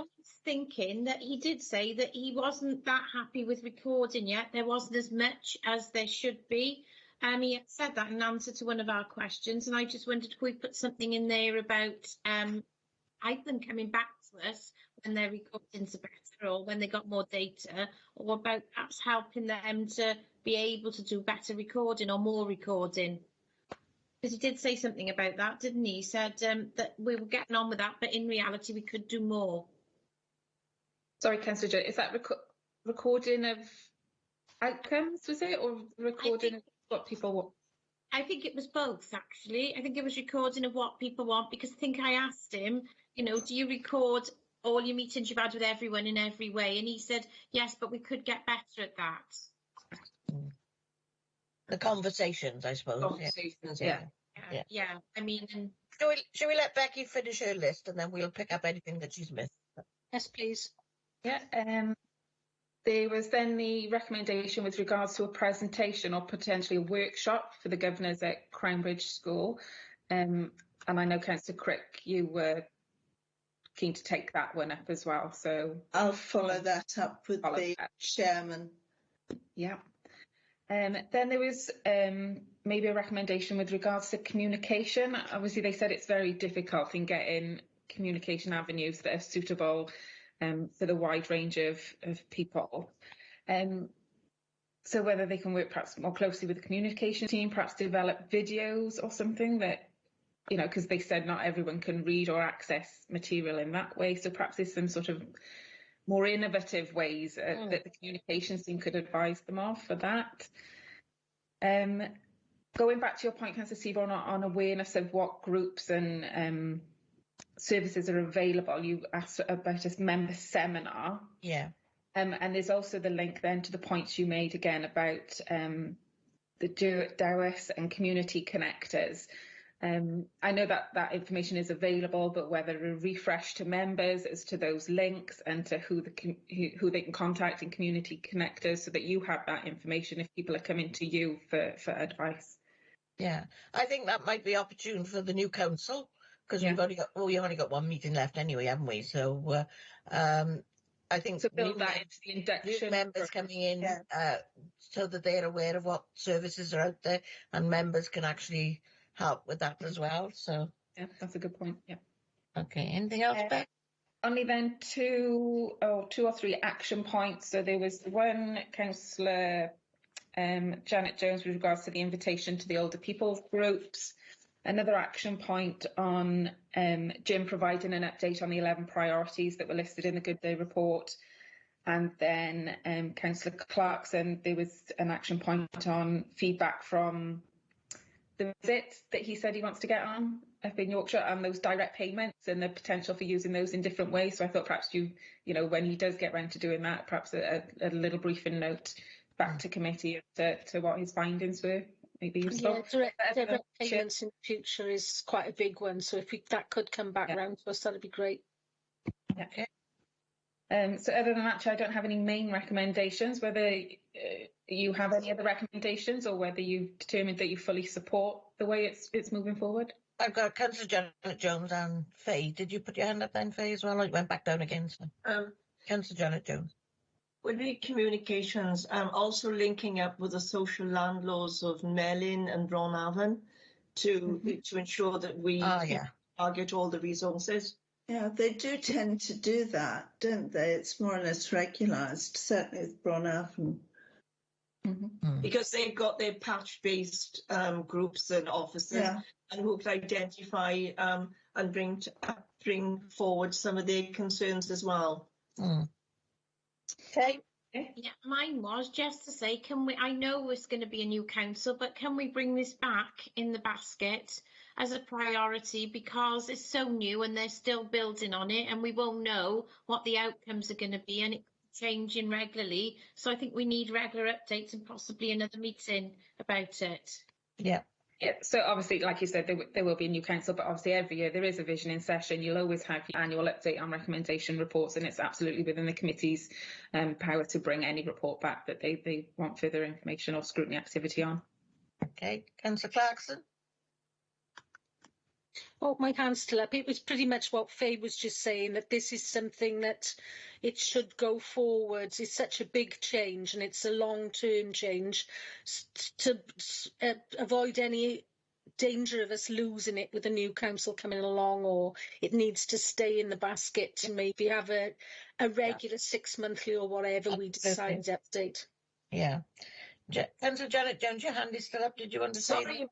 thinking that he did say that he wasn't that happy with recording yet. There wasn't as much as there should be. He had said that in answer to one of our questions, and I just wondered if we put something in there about them coming back to us when their recordings are better, or when they got more data, or about perhaps helping them to be able to do better recording or more recording. Because he did say something about that, didn't he? He said that we were getting on with that, but in reality we could do more. Sorry, Councillor Jones, is that recording of outcomes, was it, or recording of what people want? I think it was both, actually. I think it was recording of what people want, because I think I asked him, you know, do you record all your meetings you've had with everyone in every way? And he said, yes, but we could get better at that. The conversations, I suppose. Conversations, yeah. I mean, shall we let Becky finish her list and then we'll pick up anything that she's missed? Yes, please. Yeah. There was then the recommendation with regards to a presentation or potentially a workshop for the governors at Cranbridge School. And I know, Councillor Crick, you were keen to take that one up as well. So I'll follow that up with the chairman. Yeah. Then there was maybe a recommendation with regards to communication. Obviously, they said it's very difficult in getting communication avenues that are suitable for the wide range of people. So whether they can work perhaps more closely with the communication team, perhaps develop videos or something that, you know, because they said not everyone can read or access material in that way. So perhaps there's some sort of more innovative ways that the communications team could advise them of for that. Going back to your point, Councillor Seaborn, on awareness of what groups and services are available, you asked about a member seminar. Yeah. And there's also the link then to the points you made again about the DOWIS and community connectors. I know that information is available, but whether a refresh to members as to those links and to who they can contact in community connectors, so that you have that information if people are coming to you for advice. Yeah, I think that might be opportune for the new council, because we've only got one meeting left anyway, haven't we? So I think to build that into the induction, new members coming in so that they're aware of what services are out there, and members can actually help with that as well. So yeah, that's a good point. Yeah. Okay. Anything else, Beck? Only then two or three action points. So there was one, Councillor Janet Jones, with regards to the invitation to the older people's groups. Another action point on Jim providing an update on the 11 priorities that were listed in the Good Day report. And then Councillor Clarkson, there was an action point on feedback from the visit that he said he wants to get on up in Yorkshire, and those direct payments and the potential for using those in different ways. So I thought perhaps you know, when he does get round to doing that, perhaps a little briefing note back to committee to what his findings were. Maybe useful. Yeah, direct payments in the future is quite a big one. So if that could come back round to us, that'd be great. Yeah. Okay. So other than that, I don't have any main recommendations. Whether you have any other recommendations, or whether you've determined that you fully support the way it's moving forward. I've got Councillor Janet Jones and Faye. Did you put your hand up then, Faye, as well? Or you went back down again? So. Councillor Janet Jones. With the communications, I'm also linking up with the social land laws of Melin and Bronavon to ensure that we target all the resources. Yeah, they do tend to do that, don't they? It's more or less regularised, certainly with Bronavon. Because they've got their patch-based groups and officers, and who can identify and bring forward some of their concerns as well. Okay. Yeah, mine was just to say, I know it's going to be a new council, but can we bring this back in the basket as a priority, because it's so new and they're still building on it, and we won't know what the outcomes are going to be, and it's changing regularly. So I think we need regular updates and possibly another meeting about it. Yeah. Yeah, so obviously, like you said, there will be a new council, but obviously every year there is a visioning session. You'll always have your annual update on recommendation reports, and it's absolutely within the committee's power to bring any report back that they want further information or scrutiny activity on. Okay, Councillor Clarkson. Oh, my hand's still up. It was pretty much what Faye was just saying, that this is something that it should go forwards. It's such a big change, and it's a long-term change, to avoid any danger of us losing it with a new council coming along, or it needs to stay in the basket to maybe have a regular 6-monthly or whatever we decide to update. Yeah. Councillor Janet Jones, your hand is still up. Did you want to say? Sorry,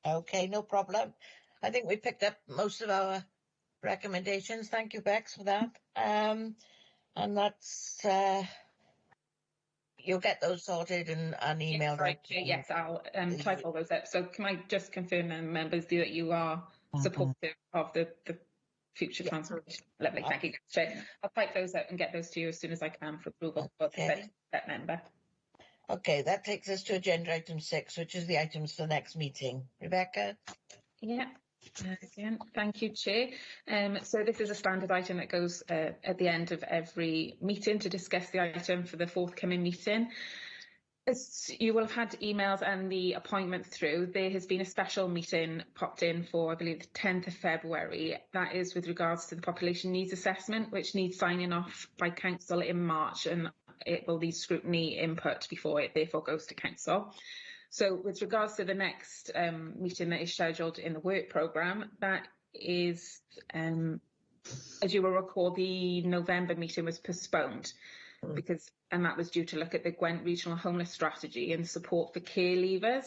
Okay, no problem. I think we picked up most of our recommendations. Thank you, Bex, for that. And that's, you'll get those sorted and emailed out. Yes, I'll type all those up. So can I just confirm, members, that you are supportive of the future transformation? Lovely, thank you, Chair. I'll type those out and get those to you as soon as I can for approval for that member. Okay, that takes us to agenda item 6, which is the items for the next meeting. Rebecca? Yeah. Again, thank you, Chair. So this is a standard item that goes at the end of every meeting to discuss the item for the forthcoming meeting. As you will have had emails and the appointment through, there has been a special meeting popped in for, I believe, the 10th of February. That is with regards to the population needs assessment, which needs signing off by council in March, and it will need scrutiny input before it therefore goes to council. So with regards to the next meeting that is scheduled in the work programme, that is, as you will recall, the November meeting was postponed and that was due to look at the Gwent Regional Homeless Strategy and support for care leavers.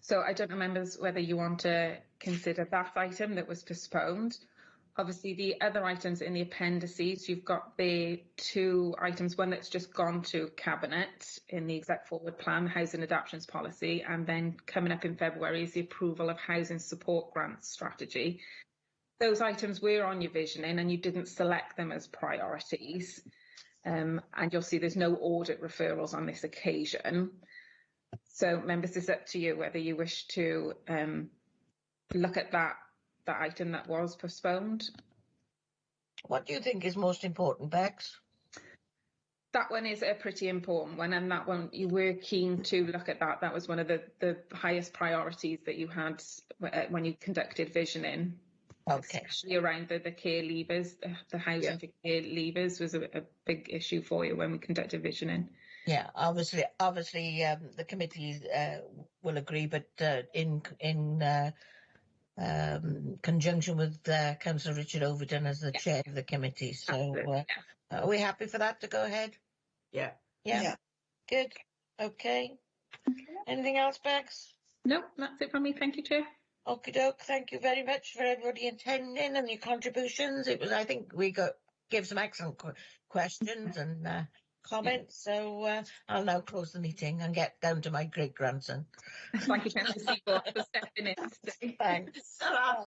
So I don't know, members, whether you want to consider that item that was postponed. Obviously, the other items in the appendices, you've got the 2 items, one that's just gone to Cabinet in the Exec Forward Plan, the Housing Adaptations Policy, and then coming up in February is the approval of Housing Support Grant Strategy. Those items were on your visioning and you didn't select them as priorities. And you'll see there's no audit referrals on this occasion. So, members, it's up to you whether you wish to look at that item that was postponed. What do you think is most important, Bex? That one is a pretty important one, and that one you were keen to look at that. That was one of the highest priorities that you had when you conducted visioning. Okay. Especially around the care leavers, the housing for care leavers was a big issue for you when we conducted visioning. Yeah, obviously, the committee will agree, but in conjunction with Councillor Richard Overton as the chair of the committee. So are we happy for that to go ahead? Yeah. Good. Okay. Anything else, Bex? No, that's it from me. Thank you, Chair. Okie doke. Thank you very much for everybody attending and your contributions. I think we gave some excellent questions and comments. So I'll now close the meeting and get down to my great grandson. Thank you, Chair. For stepping in today. Thanks.